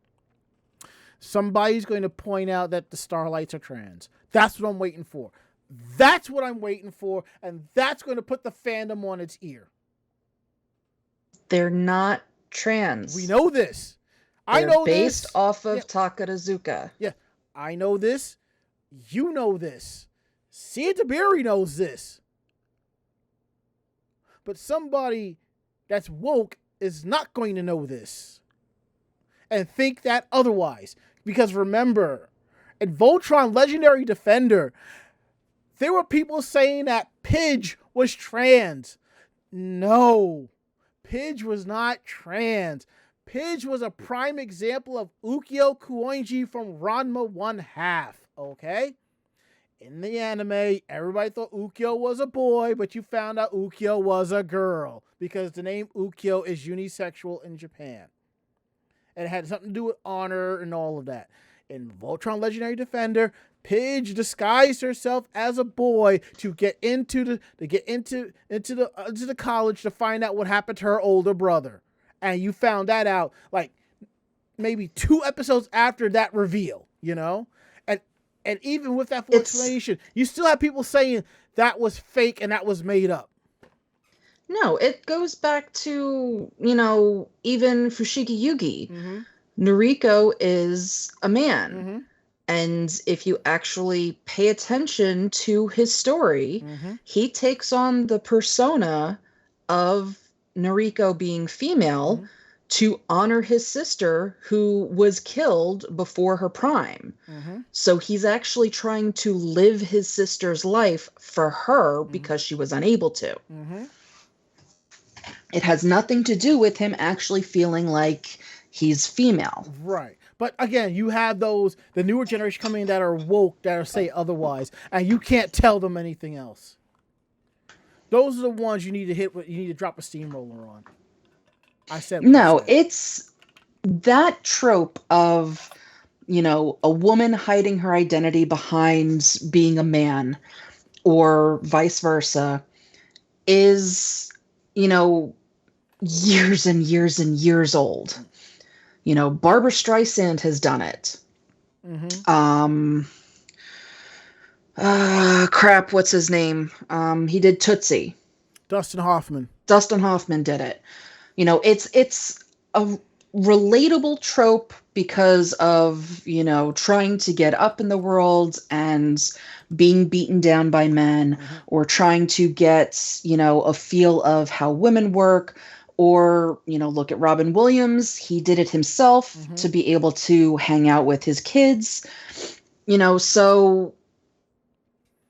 Somebody's going to point out that the Starlights are trans. That's what I'm waiting for. That's what I'm waiting for, and that's going to put the fandom on its ear. They're not trans. We know this. I know based off of Takarazuka. Yeah, I know this. You know this. Santabiri knows this. But somebody that's woke is not going to know this and think that otherwise. Because remember, in Voltron Legendary Defender, there were people saying that Pidge was trans. No, Pidge was not trans. Pidge was a prime example of Ukyo Kuonji from Ranma 1/2, okay? In the anime, everybody thought Ukyo was a boy, but you found out Ukyo was a girl because the name Ukyo is unisexual in Japan. And it had something to do with honor and all of that. In Voltron Legendary Defender, Pidge disguised herself as a boy to get into the college to find out what happened to her older brother. And you found that out like maybe 2 episodes after that reveal, And even with that full explanation, you still have people saying that was fake and that was made up. No, it goes back to, even Fushigi Yugi. Noriko is a man. And if you actually pay attention to his story, he takes on the persona of Noriko being female to honor his sister who was killed before her prime. So he's actually trying to live his sister's life for her because she was unable to. It has nothing to do with him actually feeling like he's female. Right. But again, you have the newer generation coming in that are woke, that are say otherwise, and you can't tell them anything else. Those are the ones you need to hit. You need to drop a steamroller on. I said no. It's that trope of, a woman hiding her identity behind being a man, or vice versa, is, years and years and years old. Barbra Streisand has done it. What's his name? He did Tootsie. Dustin Hoffman did it. It's a relatable trope because of, trying to get up in the world and being beaten down by men, or trying to get, a feel of how women work, or, look at Robin Williams. He did it himself to be able to hang out with his kids, so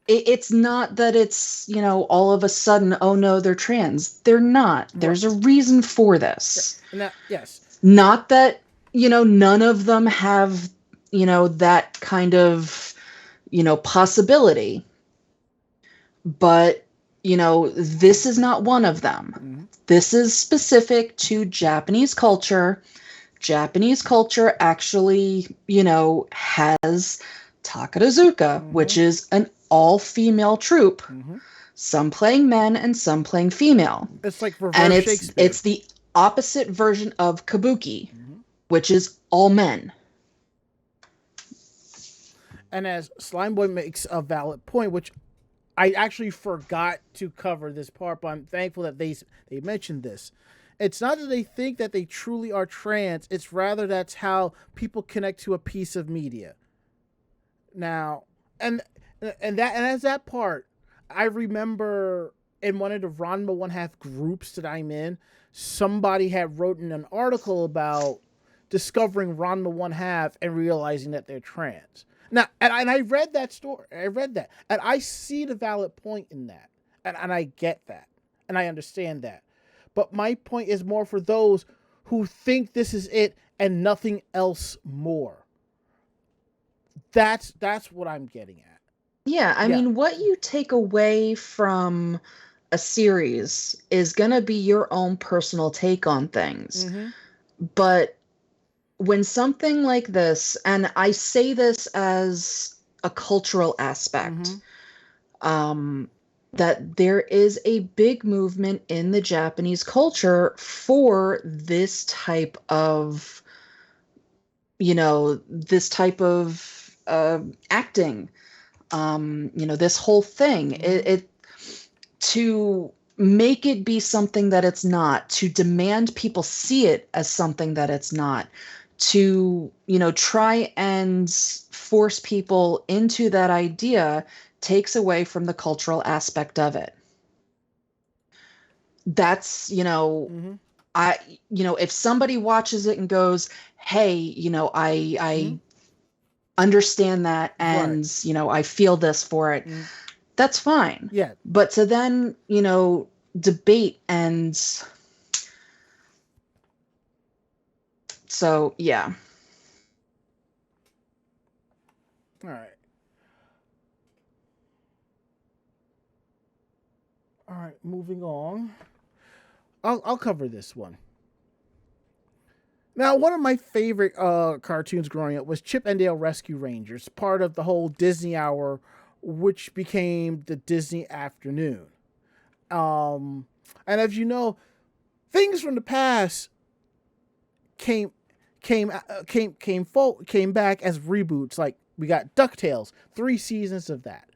it's not that it's, all of a sudden, oh no, they're trans. They're not. There's a reason for this. Yes. Not that, none of them have, that kind of, possibility. But, this is not one of them. Mm-hmm. This is specific to Japanese culture. Japanese culture actually, has Takarazuka, Mm-hmm. which is an all-female troupe. Mm-hmm. Some playing men and some playing female. It's like reverse And Shakespeare. it's the opposite version of kabuki, Mm-hmm. which is all men. And as Slimeboy makes a valid point, which I actually forgot to cover this part, but I'm thankful that they mentioned this. It's not that they think that they truly are trans, it's rather that's how people connect to a piece of media. Now, and as that part, I remember in one of the Ranma 1/2 groups that I'm in, somebody had written an article about discovering Ranma 1/2 and realizing that they're trans. Now, and I read that story. I read that. And I see the valid point in that. And I get that. And I understand that. But my point is more for those who think this is it and nothing else more. That's what I'm getting at. Yeah, I mean, what you take away from a series is going to be your own personal take on things. Mm-hmm. But when something like this, and I say this as a cultural aspect, that there is a big movement in the Japanese culture for this type of, acting, this whole thing, it to make it be something that it's not, to demand people see it as something that it's not, to, try and force people into that idea takes away from the cultural aspect of it. That's, if somebody watches it and goes, hey, I understand that and, I feel this for it. That's fine. Yeah. But to then, debate and so, yeah. All right. All right, moving on. I'll cover this one. Now, one of my favorite cartoons growing up was Chip and Dale Rescue Rangers, part of the whole Disney Hour, which became the Disney Afternoon. And as you know, things from the past came back as reboots. Like we got DuckTales, 3 seasons of that.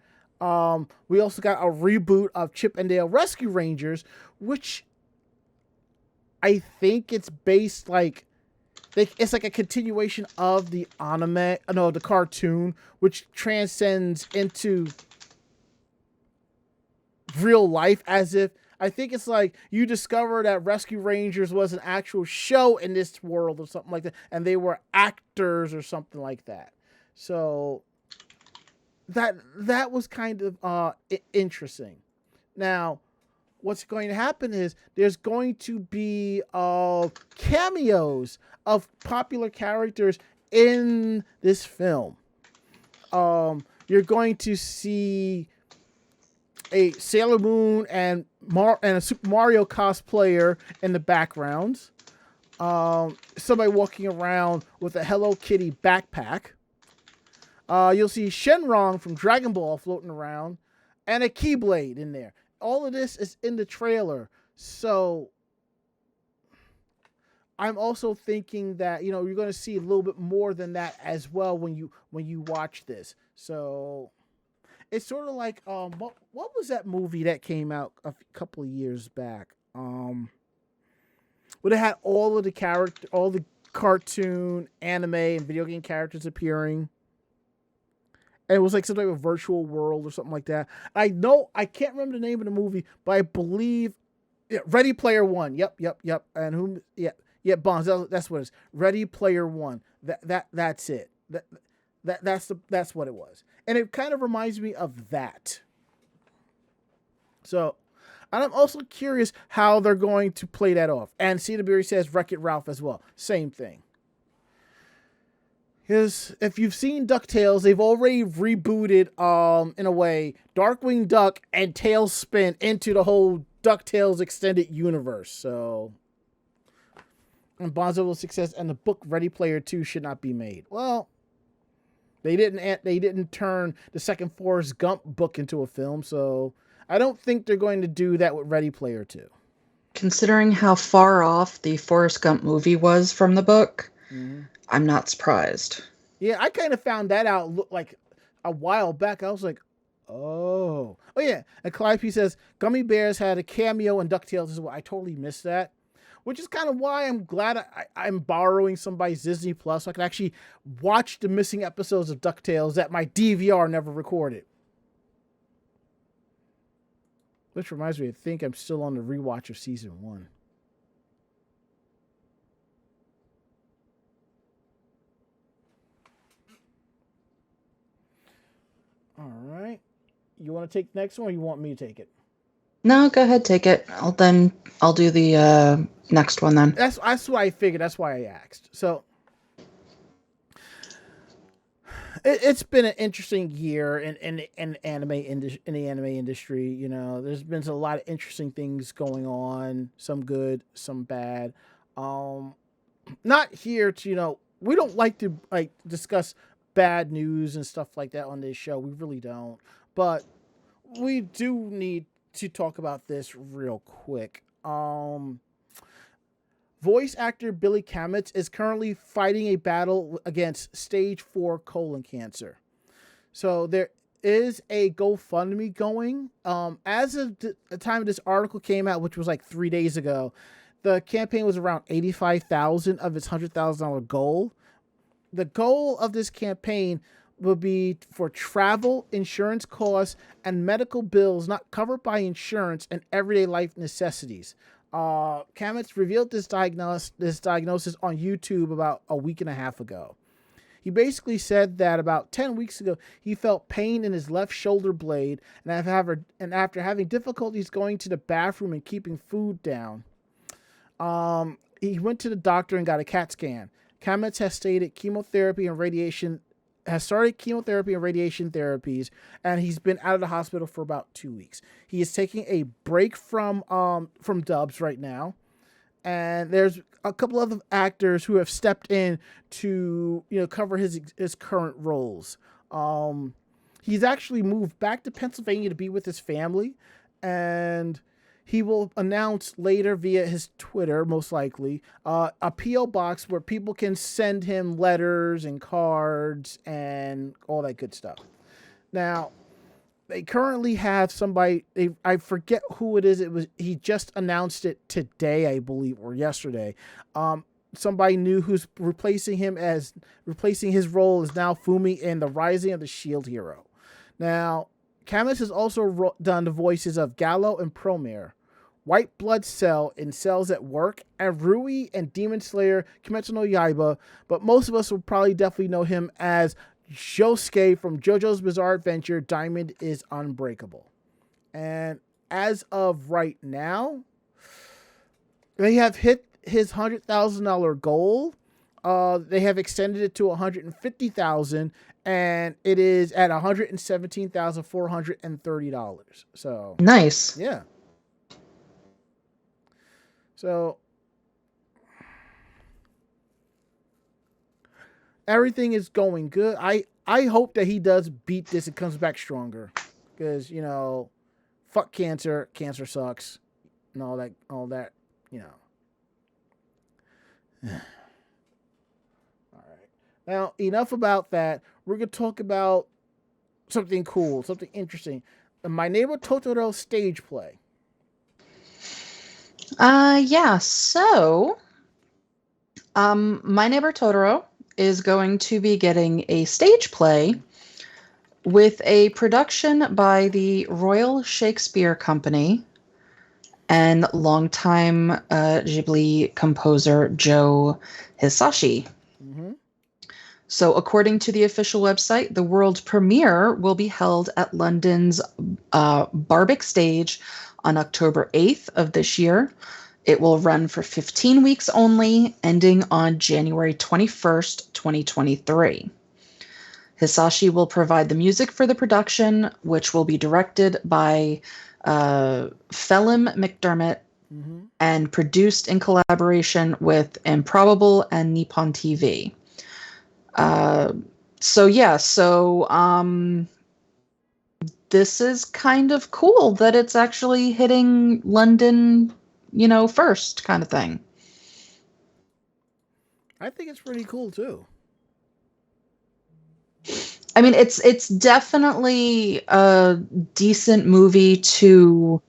We also got a reboot of Chip and Dale Rescue Rangers, which I think it's based it's like a continuation of the the cartoon, which transcends into real life, as if I think it's like you discover that Rescue Rangers was an actual show in this world or something like that, and they were actors or something like that. So that was kind of interesting. Now, what's going to happen is there's going to be cameos of popular characters in this film. You're going to see a Sailor Moon and a Super Mario cosplayer in the background. Somebody walking around with a Hello Kitty backpack. You'll see Shenron from Dragon Ball floating around, and a Keyblade in there. All of this is in the trailer, so I'm also thinking that you're going to see a little bit more than that as well when you watch this. So it's sort of like what was that movie that came out a couple of years back? Where it had all the cartoon, anime, and video game characters appearing. And it was like some type of virtual world or something like that. I can't remember the name of the movie, but I believe Ready Player One. Yep. And whom? Yeah, Bonds. That's what it is. Ready Player One. That's it. That's what it was. And it kind of reminds me of that. So, and I'm also curious how they're going to play that off. And Cedar Berry says Wreck-It Ralph as well. Same thing. Because if you've seen DuckTales, they've already rebooted, in a way, Darkwing Duck and Tailspin into the whole DuckTales extended universe. So, and Bonzo's success and the book Ready Player 2 should not be made. Well, they didn't turn the second Forrest Gump book into a film, so I don't think they're going to do that with Ready Player 2. Considering how far off the Forrest Gump movie was from the book, I'm not surprised. Yeah, I kind of found that out like a while back. I was like, oh yeah. And Clyde P says Gummy Bears had a cameo in DuckTales as well. I totally missed that, which is kind of why I'm glad I'm borrowing somebody's Disney Plus so I can actually watch the missing episodes of DuckTales that my DVR never recorded. Which reminds me, I think I'm still on the rewatch of season 1. All right. You want to take the next one or you want me to take it? No, go ahead, take it. I'll do the next one then. That's what I figured. That's why I asked. So it's been an interesting year in the anime industry. You know, there's been a lot of interesting things going on. Some good, some bad. Not here to we don't like to discuss bad news and stuff like that on this show. We really don't. But we do need to talk about this real quick. Voice actor Billy Kametz is currently fighting a battle against stage 4 colon cancer. So there is a GoFundMe going. As of the time this article came out, which was like 3 days ago, the campaign was around $85,000 of its $100,000 goal. The goal of this campaign will be for travel, insurance costs, and medical bills not covered by insurance and everyday life necessities. Kametz revealed this diagnosis on YouTube about a week and a half ago. He basically said that about 10 weeks ago, he felt pain in his left shoulder blade, and after having difficulties going to the bathroom and keeping food down, he went to the doctor and got a CAT scan. Kametz has started chemotherapy and radiation therapies, and he's been out of the hospital for about 2 weeks. He is taking a break from dubs right now, and there's a couple of actors who have stepped in to cover his current roles. He's actually moved back to Pennsylvania to be with his family, and he will announce later via his Twitter, most likely, a P.O. box where people can send him letters and cards and all that good stuff. Now, they currently have somebody, I forget who it is. He just announced it today, I believe, or yesterday. Somebody new who's replacing his role is now Fumi in The Rising of the Shield Hero. Now, Kametz has also done the voices of Gallo and Promare, White Blood Cell in Cells at Work, and Rui and Demon Slayer Kimetsu no Yaiba, but most of us will probably definitely know him as Josuke from JoJo's Bizarre Adventure Diamond is Unbreakable. And as of right now, they have hit his $100,000 goal. They have extended it to $150,000, and it is at $117,430. So nice. Yeah. So everything is going good. I hope that he does beat this and comes back stronger, because fuck cancer. Cancer sucks, and all that. All right. Now, enough about that. We're going to talk about something cool, something interesting. My Neighbor Totoro stage play. Yeah. So, My Neighbor Totoro is going to be getting a stage play with a production by the Royal Shakespeare Company and longtime Ghibli composer Joe Hisashi. Mm-hmm. So, according to the official website, the world premiere will be held at London's Barbic Stage on October 8th of this year. It will run for 15 weeks only, ending on January 21st, 2023. Hisashi will provide the music for the production, which will be directed by Phelim McDermott and produced in collaboration with Improbable and Nippon TV. This is kind of cool that it's actually hitting London, first kind of thing. I think it's pretty cool too. I mean, it's definitely a decent movie to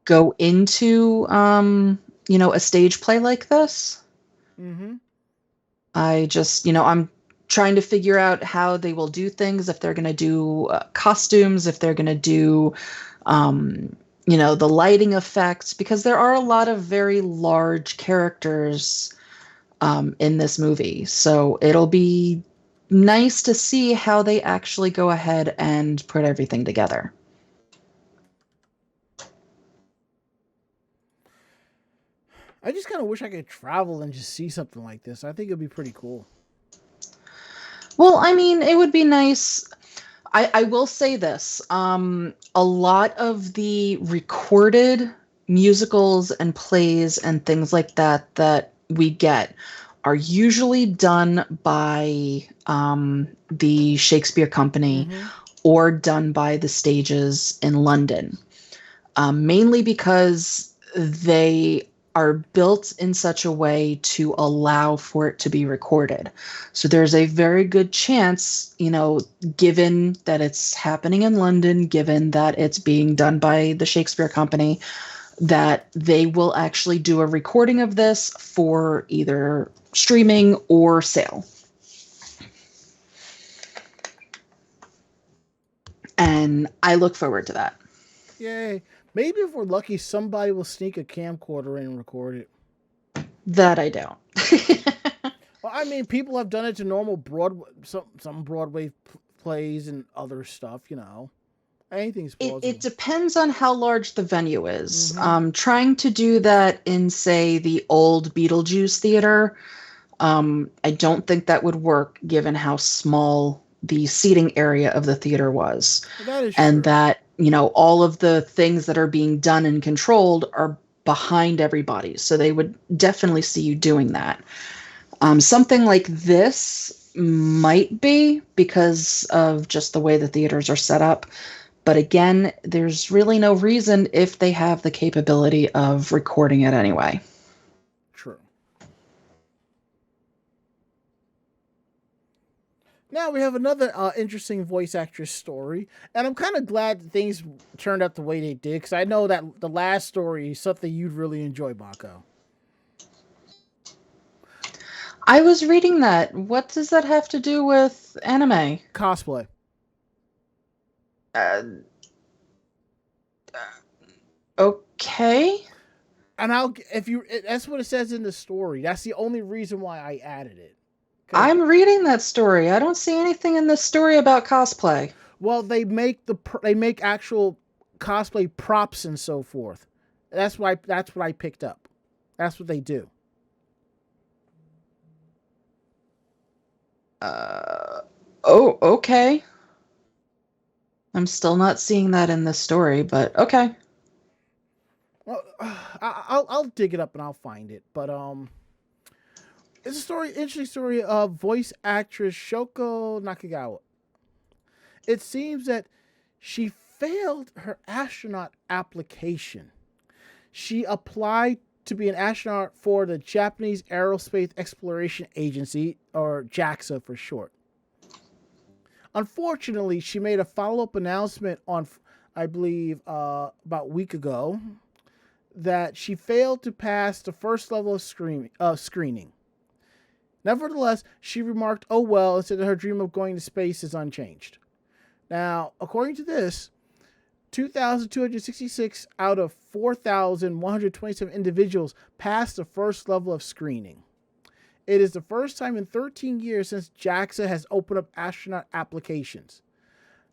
go into, a stage play like this. Mm-hmm. I just, I'm trying to figure out how they will do things, if they're going to do costumes, if they're going to do, the lighting effects, because there are a lot of very large characters in this movie. So it'll be nice to see how they actually go ahead and put everything together. I just kind of wish I could travel and just see something like this. I think it'd be pretty cool. Well, I mean, it would be nice. I will say this. A lot of the recorded musicals and plays and things like that we get are usually done by the Shakespeare Company or done by the stages in London, mainly because they are built in such a way to allow for it to be recorded. So there's a very good chance, given that it's happening in London, given that it's being done by the Shakespeare Company, that they will actually do a recording of this for either streaming or sale. And I look forward to that. Yay. Maybe if we're lucky, somebody will sneak a camcorder in and record it. That I don't. Well, I mean, people have done it to normal Broadway, some Broadway plays and other stuff, Anything's plausible. It depends on how large the venue is. Trying to do that in, say, the old Beetlejuice Theater, I don't think that would work given how small the seating area of the theater was. That is and true. That, all of the things that are being done and controlled are behind everybody. So they would definitely see you doing that. Something like this might be because of just the way the theaters are set up. But again, there's really no reason if they have the capability of recording it anyway. True. Now we have another interesting voice actress story, and I'm kind of glad that things turned out the way they did, because I know that the last story is something you'd really enjoy, Mako. I was reading that. What does that have to do with anime? Cosplay. Okay. And that's what it says in the story. That's the only reason why I added it. I'm reading that story. I don't see anything in this story about cosplay. Well, they make actual cosplay props and so forth. That's what I picked up. That's what they do. Oh, okay. I'm still not seeing that in this story, but okay. Well, I'll dig it up and I'll find it. But it's a interesting story of voice actress Shoko Nakagawa. It seems that she failed her astronaut application. She applied to be an astronaut for the Japanese Aerospace Exploration Agency, or JAXA for short. Unfortunately, she made a follow-up announcement on, I believe, about a week ago, that she failed to pass the first level of screening. Nevertheless, she remarked, "Oh well," and said that her dream of going to space is unchanged. Now, according to this, 2,266 out of 4,127 individuals passed the first level of screening. It is the first time in 13 years since JAXA has opened up astronaut applications.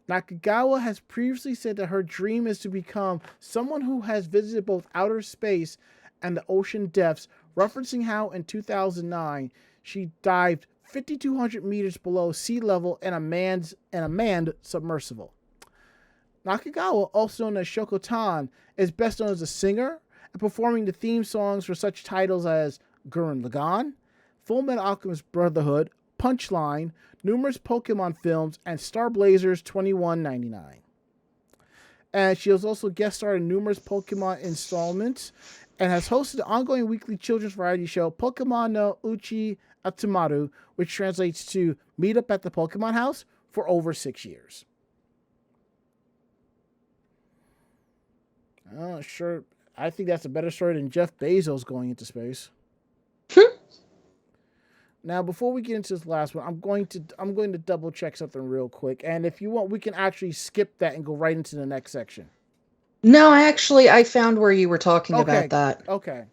Nakagawa has previously said that her dream is to become someone who has visited both outer space and the ocean depths, referencing how in 2009 she dived 5,200 meters below sea level in a manned submersible. Nakagawa, also known as Shoko, is best known as a singer and performing the theme songs for such titles as Gurren Lagann, Full Metal Alchemist Brotherhood, Punchline, numerous Pokemon films, and Star Blazers 2199. And she has also guest starred in numerous Pokemon installments and has hosted the ongoing weekly children's variety show Pokemon no Uchi Atumaru, which translates to Meet Up at the Pokemon House, for over 6 years. Sure. I think that's a better story than Jeff Bezos going into space. Now, before we get into this last one, I'm going to double check something real quick, and if you want, we can actually skip that and go right into the next section. No, I found where you were talking about that. Okay.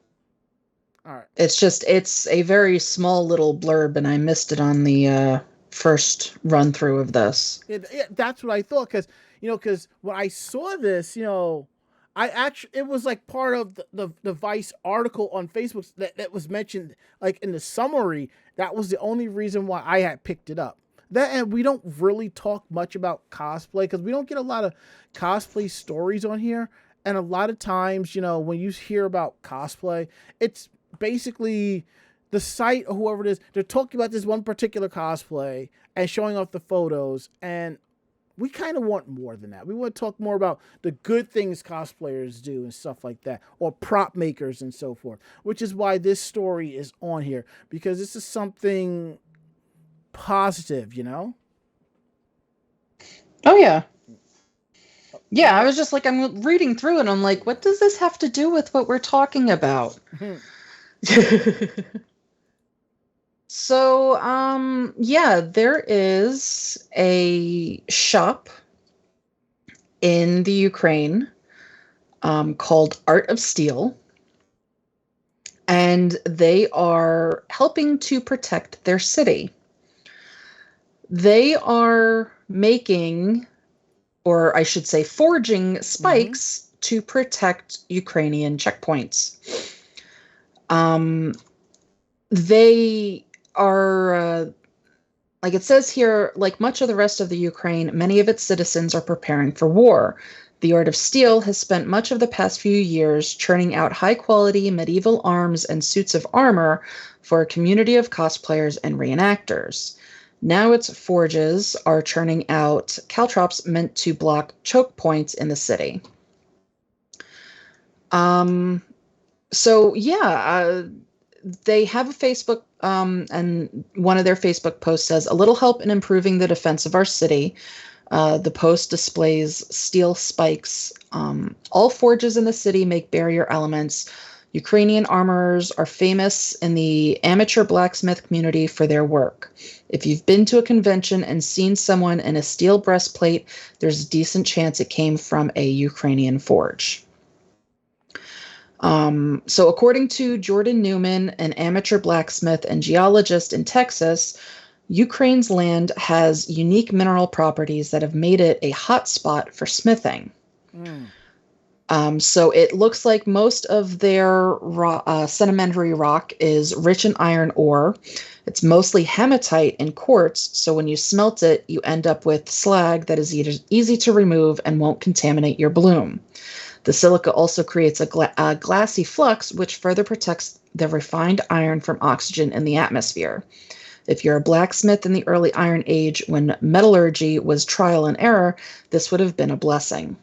All right. It's a very small little blurb, and I missed it on the first run through of this. That's what I thought, because when I saw this, it was like part of the Vice article on Facebook that was mentioned, like in the summary. That was the only reason why I had picked it up. And we don't really talk much about cosplay because we don't get a lot of cosplay stories on here. And a lot of times, when you hear about cosplay, it's basically the site or whoever it is, they're talking about this one particular cosplay and showing off the photos. And we kind of want more than that. We want to talk more about the good things cosplayers do and stuff like that, or prop makers and so forth, which is why this story is on here, because this is something positive, Oh, yeah. Yeah, I was just like, I'm reading through it, and I'm like, what does this have to do with what we're talking about? So, there is a shop in the Ukraine called Art of Steel, and they are helping to protect their city. They are making, or I should say, forging spikes to protect Ukrainian checkpoints. They are, like it says here, like much of the rest of the Ukraine, many of its citizens are preparing for war. The Art of Steel has spent much of the past few years churning out high-quality medieval arms and suits of armor for a community of cosplayers and reenactors. Now its forges are churning out caltrops meant to block choke points in the city. They have a Facebook, and one of their Facebook posts says, "A little help in improving the defense of our city." The post displays steel spikes. All forges in the city make barrier elements. Ukrainian armorers are famous in the amateur blacksmith community for their work. If you've been to a convention and seen someone in a steel breastplate, there's a decent chance it came from a Ukrainian forge. So according to Jordan Newman, an amateur blacksmith and geologist in Texas, Ukraine's land has unique mineral properties that have made it a hot spot for smithing. So it looks like most of their sedimentary rock is rich in iron ore. It's mostly hematite and quartz, so when you smelt it, you end up with slag that is easy to remove and won't contaminate your bloom. The silica also creates a glassy flux, which further protects the refined iron from oxygen in the atmosphere. If you're a blacksmith in the early Iron Age, when metallurgy was trial and error, this would have been a blessing.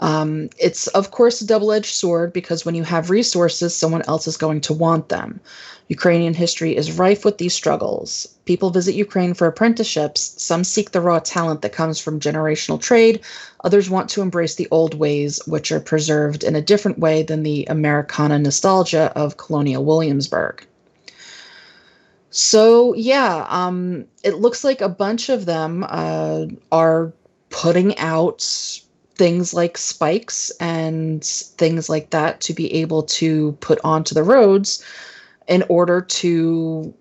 It's, of course, a double-edged sword, because when you have resources, someone else is going to want them. Ukrainian history is rife with these struggles. People visit Ukraine for apprenticeships. Some seek the raw talent that comes from generational trade. Others want to embrace the old ways, which are preserved in a different way than the Americana nostalgia of colonial Williamsburg. So, it looks like a bunch of them are putting out things like spikes and things like that to be able to put onto the roads in order to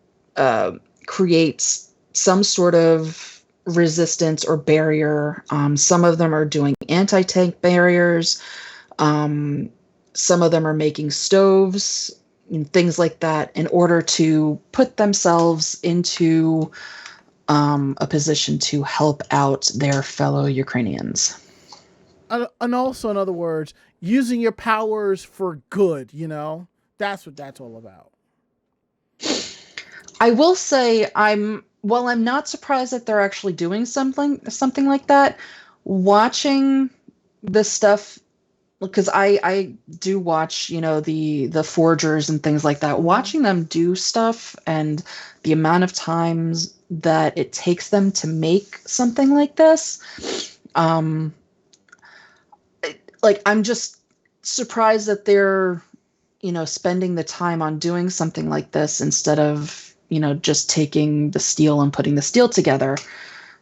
create some sort of resistance or barrier. Some of them are doing anti-tank barriers. some of them are making stoves and things like that in order to put themselves into a position to help out their fellow Ukrainians. And also, in other words, using your powers for good, That's what that's all about. I will say I'm not surprised that they're actually doing something like that. Watching the stuff, because I do watch, the forgers and things like that. Watching them do stuff and the amount of times that it takes them to make something like this, I'm just surprised that they're, spending the time on doing something like this instead of, just taking the steel and putting the steel together,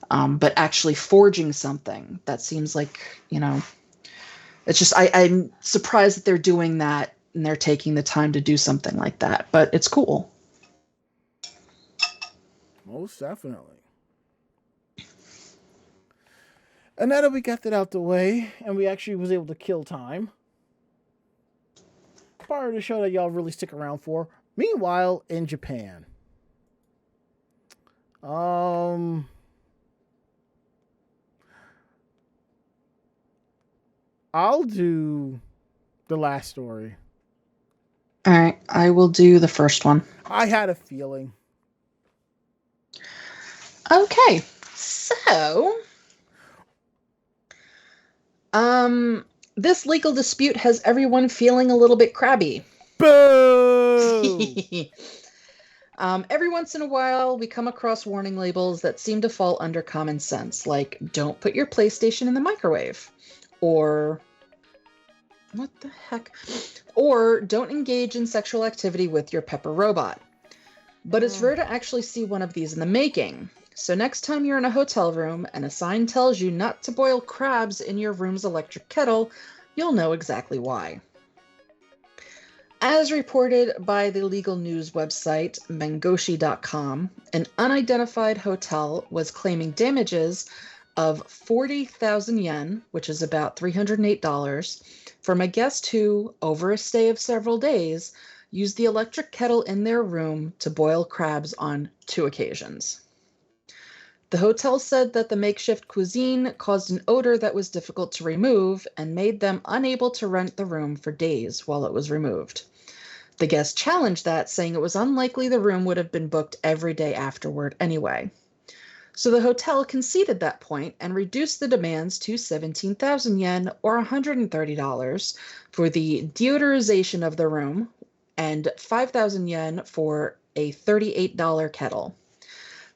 but actually forging something. That seems like, it's just, I'm surprised that they're doing that and they're taking the time to do something like that, but it's cool. Most definitely. And now that we got that out the way, and we actually was able to kill time, part of the show that y'all really stick around for. Meanwhile, in Japan, I'll do the last story. All right, I will do the first one. I had a feeling. Okay, so this legal dispute has everyone feeling a little bit crabby. Boo! Every once in a while, we come across warning labels that seem to fall under common sense, like don't put your PlayStation in the microwave, or what the heck, or don't engage in sexual activity with your pepper robot. But it's rare to actually see one of these in the making. So next time you're in a hotel room and a sign tells you not to boil crabs in your room's electric kettle, you'll know exactly why. As reported by the legal news website Mangoshi.com, an unidentified hotel was claiming damages of 40,000 yen, which is about $308, from a guest who, over a stay of several days, used the electric kettle in their room to boil crabs on 2 occasions. The hotel said that the makeshift cuisine caused an odor that was difficult to remove and made them unable to rent the room for days while it was removed. The guest challenged that, saying it was unlikely the room would have been booked every day afterward anyway. So the hotel conceded that point and reduced the demands to 17,000 yen or $130 for the deodorization of the room and 5,000 yen for a $38 kettle.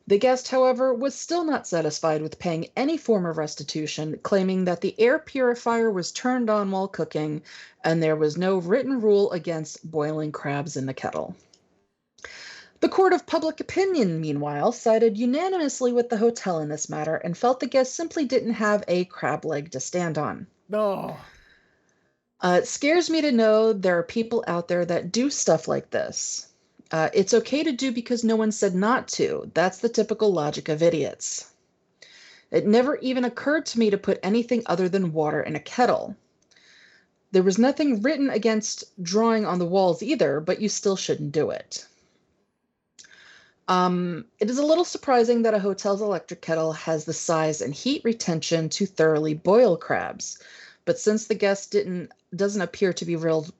The guest, however, was still not satisfied with paying any form of restitution, claiming that the air purifier was turned on while cooking and there was no written rule against boiling crabs in the kettle. The court of public opinion, meanwhile, sided unanimously with the hotel in this matter and felt the guest simply didn't have a crab leg to stand on. No. It scares me to know there are people out there that do stuff like this. It's okay to do because no one said not to. That's the typical logic of idiots. It never even occurred to me to put anything other than water in a kettle. There was nothing written against drawing on the walls either, but you still shouldn't do it. It is a little surprising that a hotel's electric kettle has the size and heat retention to thoroughly boil crabs, but since the guest doesn't appear to be riddled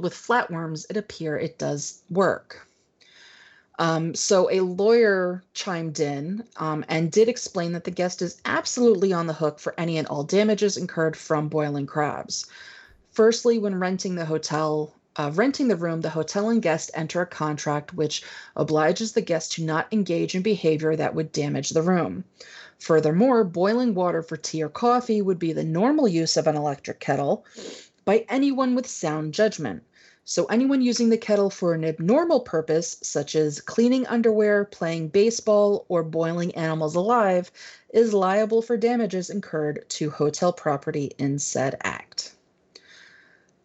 with flatworms, it does work. So a lawyer chimed in and did explain that the guest is absolutely on the hook for any and all damages incurred from boiling crabs. Firstly, when renting the room, the hotel and guest enter a contract which obliges the guest to not engage in behavior that would damage the room. Furthermore, boiling water for tea or coffee would be the normal use of an electric kettle by anyone with sound judgment. So anyone using the kettle for an abnormal purpose, such as cleaning underwear, playing baseball, or boiling animals alive, is liable for damages incurred to hotel property in said act.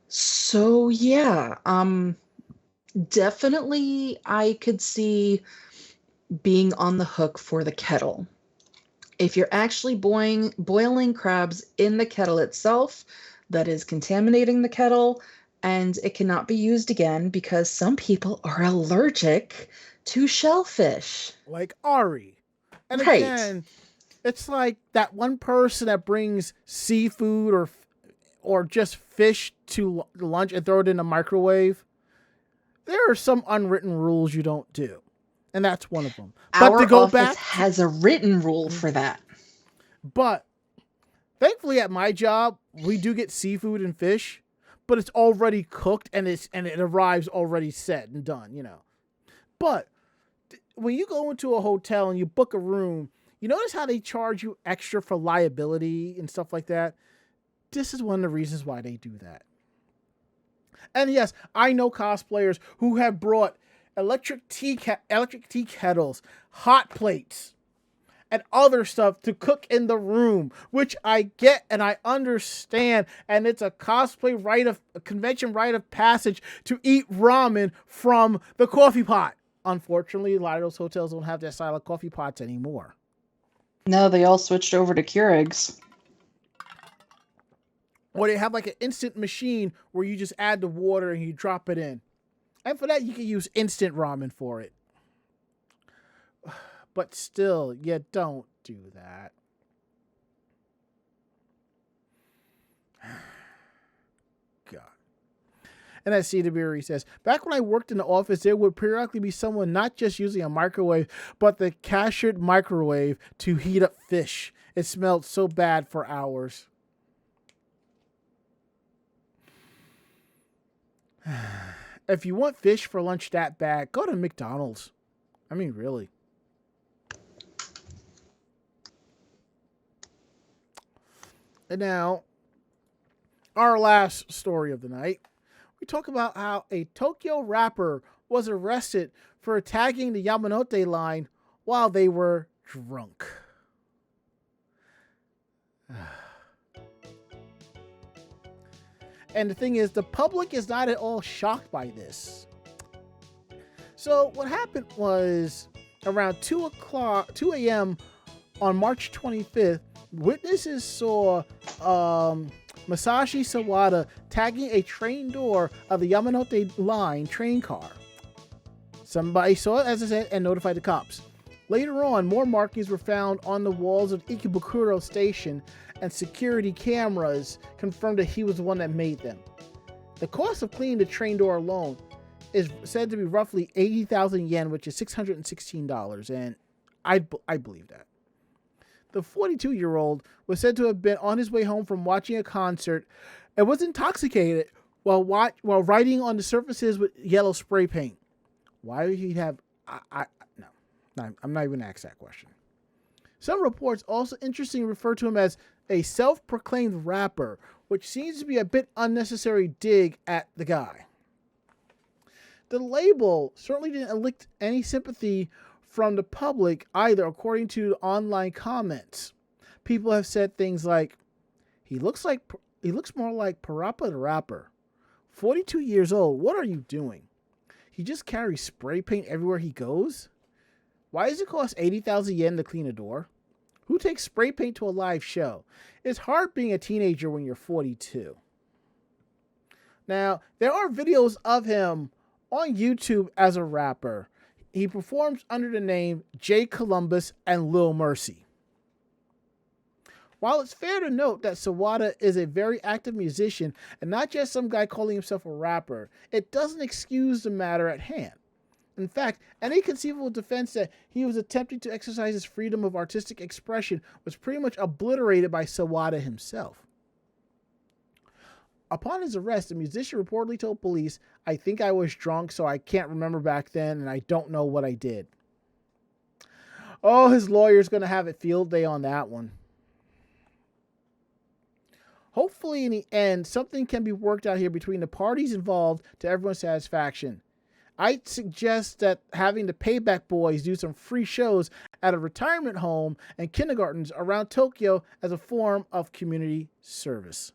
So yeah, definitely I could see being on the hook for the kettle. If you're actually boiling crabs in the kettle itself, that is contaminating the kettle, and it cannot be used again because some people are allergic to shellfish. Like Ari. And Right. again, it's like that one person that brings seafood or just fish to lunch and throw it in a microwave. There are some unwritten rules you don't do, and that's one of them. But to Our go office back to, has a written rule for that. but thankfully at my job we do get seafood and fish, but it's already cooked and it arrives already set and done, you know. But when you go into a hotel and you book a room, you notice how they charge you extra for liability and stuff like that. This is one of the reasons why they do that. And yes, I know cosplayers who have brought electric tea kettles, hot plates, and other stuff to cook in the room, which I get and I understand. And it's a convention rite of passage to eat ramen from the coffee pot. Unfortunately, a lot of those hotels don't have their silent coffee pots anymore. No, they all switched over to Keurigs. Or they have like an instant machine where you just add the water and you drop it in. And for that, you can use instant ramen for it. But still, you don't do that. God. And as Cedarberry says, back when I worked in the office, there would periodically be someone not just using a microwave, but the cashiered microwave to heat up fish. It smelled so bad for hours. If you want fish for lunch that bad, go to McDonald's. I mean, really. And now, our last story of the night. We talk about how a Tokyo rapper was arrested for tagging the Yamanote line while they were drunk. And the thing is, the public is not at all shocked by this. So what happened was around 2 a.m. on March 25th, witnesses saw Masashi Sawada tagging a train door of the Yamanote line train car. Somebody saw it, as I said, and notified the cops. Later on, more markings were found on the walls of Ikebukuro Station, and security cameras confirmed that he was the one that made them. The cost of cleaning the train door alone is said to be roughly 80,000 yen, which is $616, and I believe that. The 42-year-old was said to have been on his way home from watching a concert and was intoxicated while writing on the surfaces with yellow spray paint. Why would he have... No, I'm not even going to ask that question. Some reports also interestingly refer to him as a self-proclaimed rapper, which seems to be a bit unnecessary dig at the guy. The label certainly didn't elicit any sympathy from the public either, according to online comments. People have said things like, he looks more like Parappa the Rapper. 42 years old, what are you doing? He just carries spray paint everywhere he goes? Why does it cost 80,000 yen to clean a door? Who takes spray paint to a live show? It's hard being a teenager when you're 42. Now, there are videos of him on YouTube as a rapper. He performs under the name J. Columbus and Lil Mercy. While it's fair to note that Sawada is a very active musician and not just some guy calling himself a rapper, it doesn't excuse the matter at hand. In fact, any conceivable defense that he was attempting to exercise his freedom of artistic expression was pretty much obliterated by Sawada himself. Upon his arrest, the musician reportedly told police, "I think I was drunk, so I can't remember back then, and I don't know what I did." Oh, his lawyer's going to have a field day on that one. Hopefully, in the end, something can be worked out here between the parties involved to everyone's satisfaction. I'd suggest that having the Payback Boys do some free shows at a retirement home and kindergartens around Tokyo as a form of community service.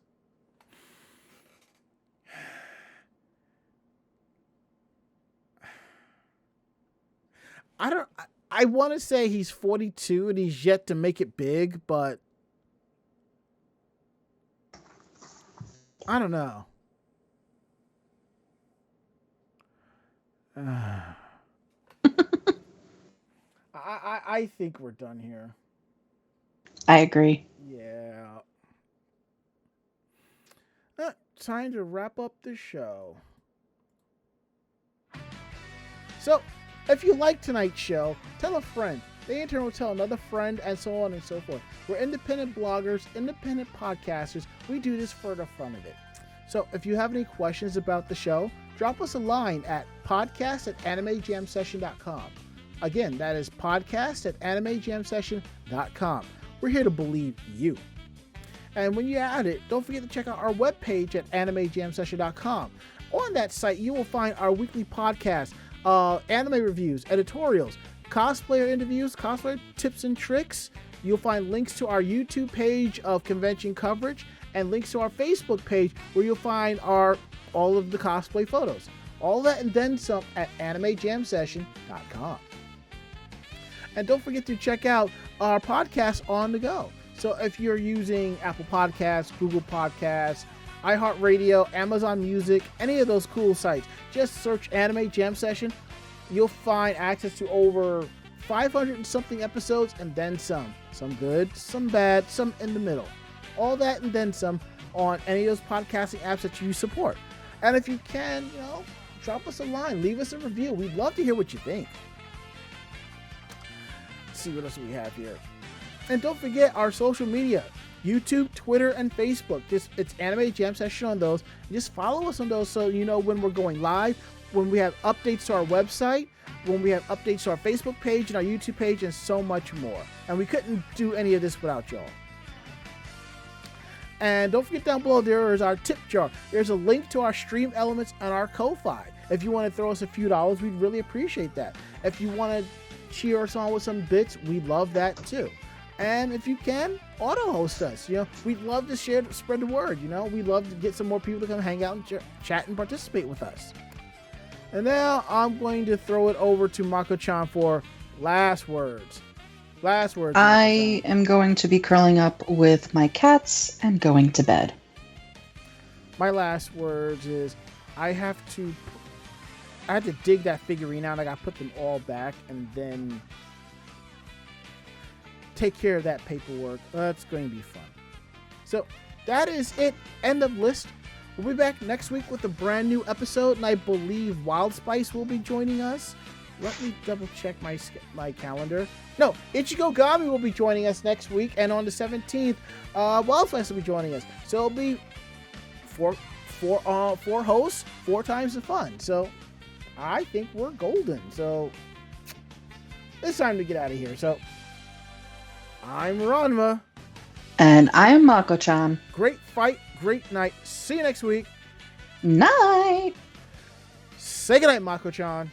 I want to say he's 42 and he's yet to make it big, but I don't know. I think we're done here. I agree. Yeah. Time to wrap up the show. So, if you like tonight's show, tell a friend. The intern will tell another friend, and so on and so forth. We're independent bloggers, independent podcasters. We do this for the fun of it. So, if you have any questions about the show, drop us a line at podcast@animejamsession.com. Again, that is podcast@animejamsession.com. We're here to believe you. And when you add it, don't forget to check out our webpage at animejamsession.com. On that site, you will find our weekly podcast, anime reviews, editorials, cosplayer interviews, cosplayer tips and tricks. You'll find links to our YouTube page of convention coverage and links to our Facebook page where you'll find all of the cosplay photos. All that and then some at animejamsession.com. And don't forget to check out our podcast on the go. So if you're using Apple Podcasts, Google Podcasts, iHeartRadio, Amazon Music, any of those cool sites, just search Anime Jam Session. You'll find access to over 500 and something episodes and then some. Some good, some bad, some in the middle. All that and then some on any of those podcasting apps that you support. And if you can, drop us a line, leave us a review. We'd love to hear what you think. Let's see what else we have here. And don't forget our social media, YouTube, Twitter, and Facebook. It's Anime Jam Session on those. Just follow us on those so you know when we're going live, when we have updates to our website, when we have updates to our Facebook page and our YouTube page, and so much more. And we couldn't do any of this without y'all. And don't forget down below there is our tip jar. There's a link to our stream elements and our Ko-Fi. If you want to throw us a few dollars, we'd really appreciate that. If you want to cheer us on with some bits, we'd love that too. And if you can, auto-host us. We'd love to spread the word. We'd love to get some more people to come hang out and chat and participate with us. And now I'm going to throw it over to Mako-chan for last words. Last words. I am going to be curling up with my cats and going to bed. My last words is I had to dig that figurine out. I got to put them all back and then take care of that paperwork. That's going to be fun. So that is it. End of list. We'll be back next week with a brand new episode, and I believe Wild Spice will be joining us. Let me double check my calendar. No, Ichigo Gami will be joining us next week, and on the 17th, Wild Spice will be joining us. So it'll be four hosts, 4 times the fun. So I think we're golden. So it's time to get out of here. So I'm Ranma. And I'm Mako-chan. Great fight, great night. See you next week. Night. Say goodnight, Mako-chan.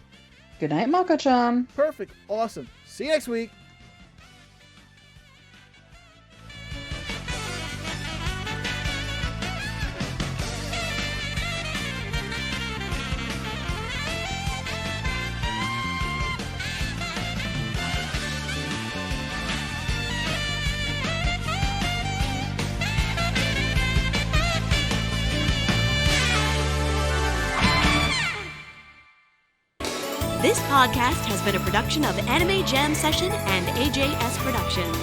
Good night, Mako-chan. Perfect. Awesome. See you next week. This podcast has been a production of Anime Jam Session and AJS Productions.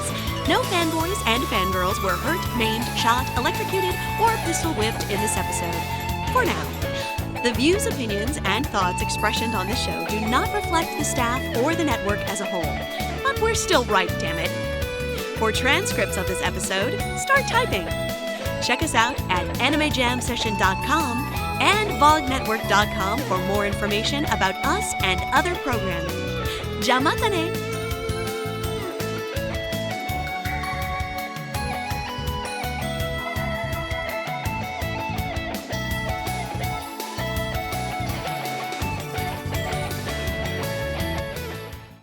No fanboys and fangirls were hurt, maimed, shot, electrocuted, or pistol whipped in this episode. For now. The views, opinions, and thoughts expressed on this show do not reflect the staff or the network as a whole. But we're still right, damn it. For transcripts of this episode, start typing. Check us out at animejamsession.com and vognetwork.com for more information about us and other programming. Jamatane!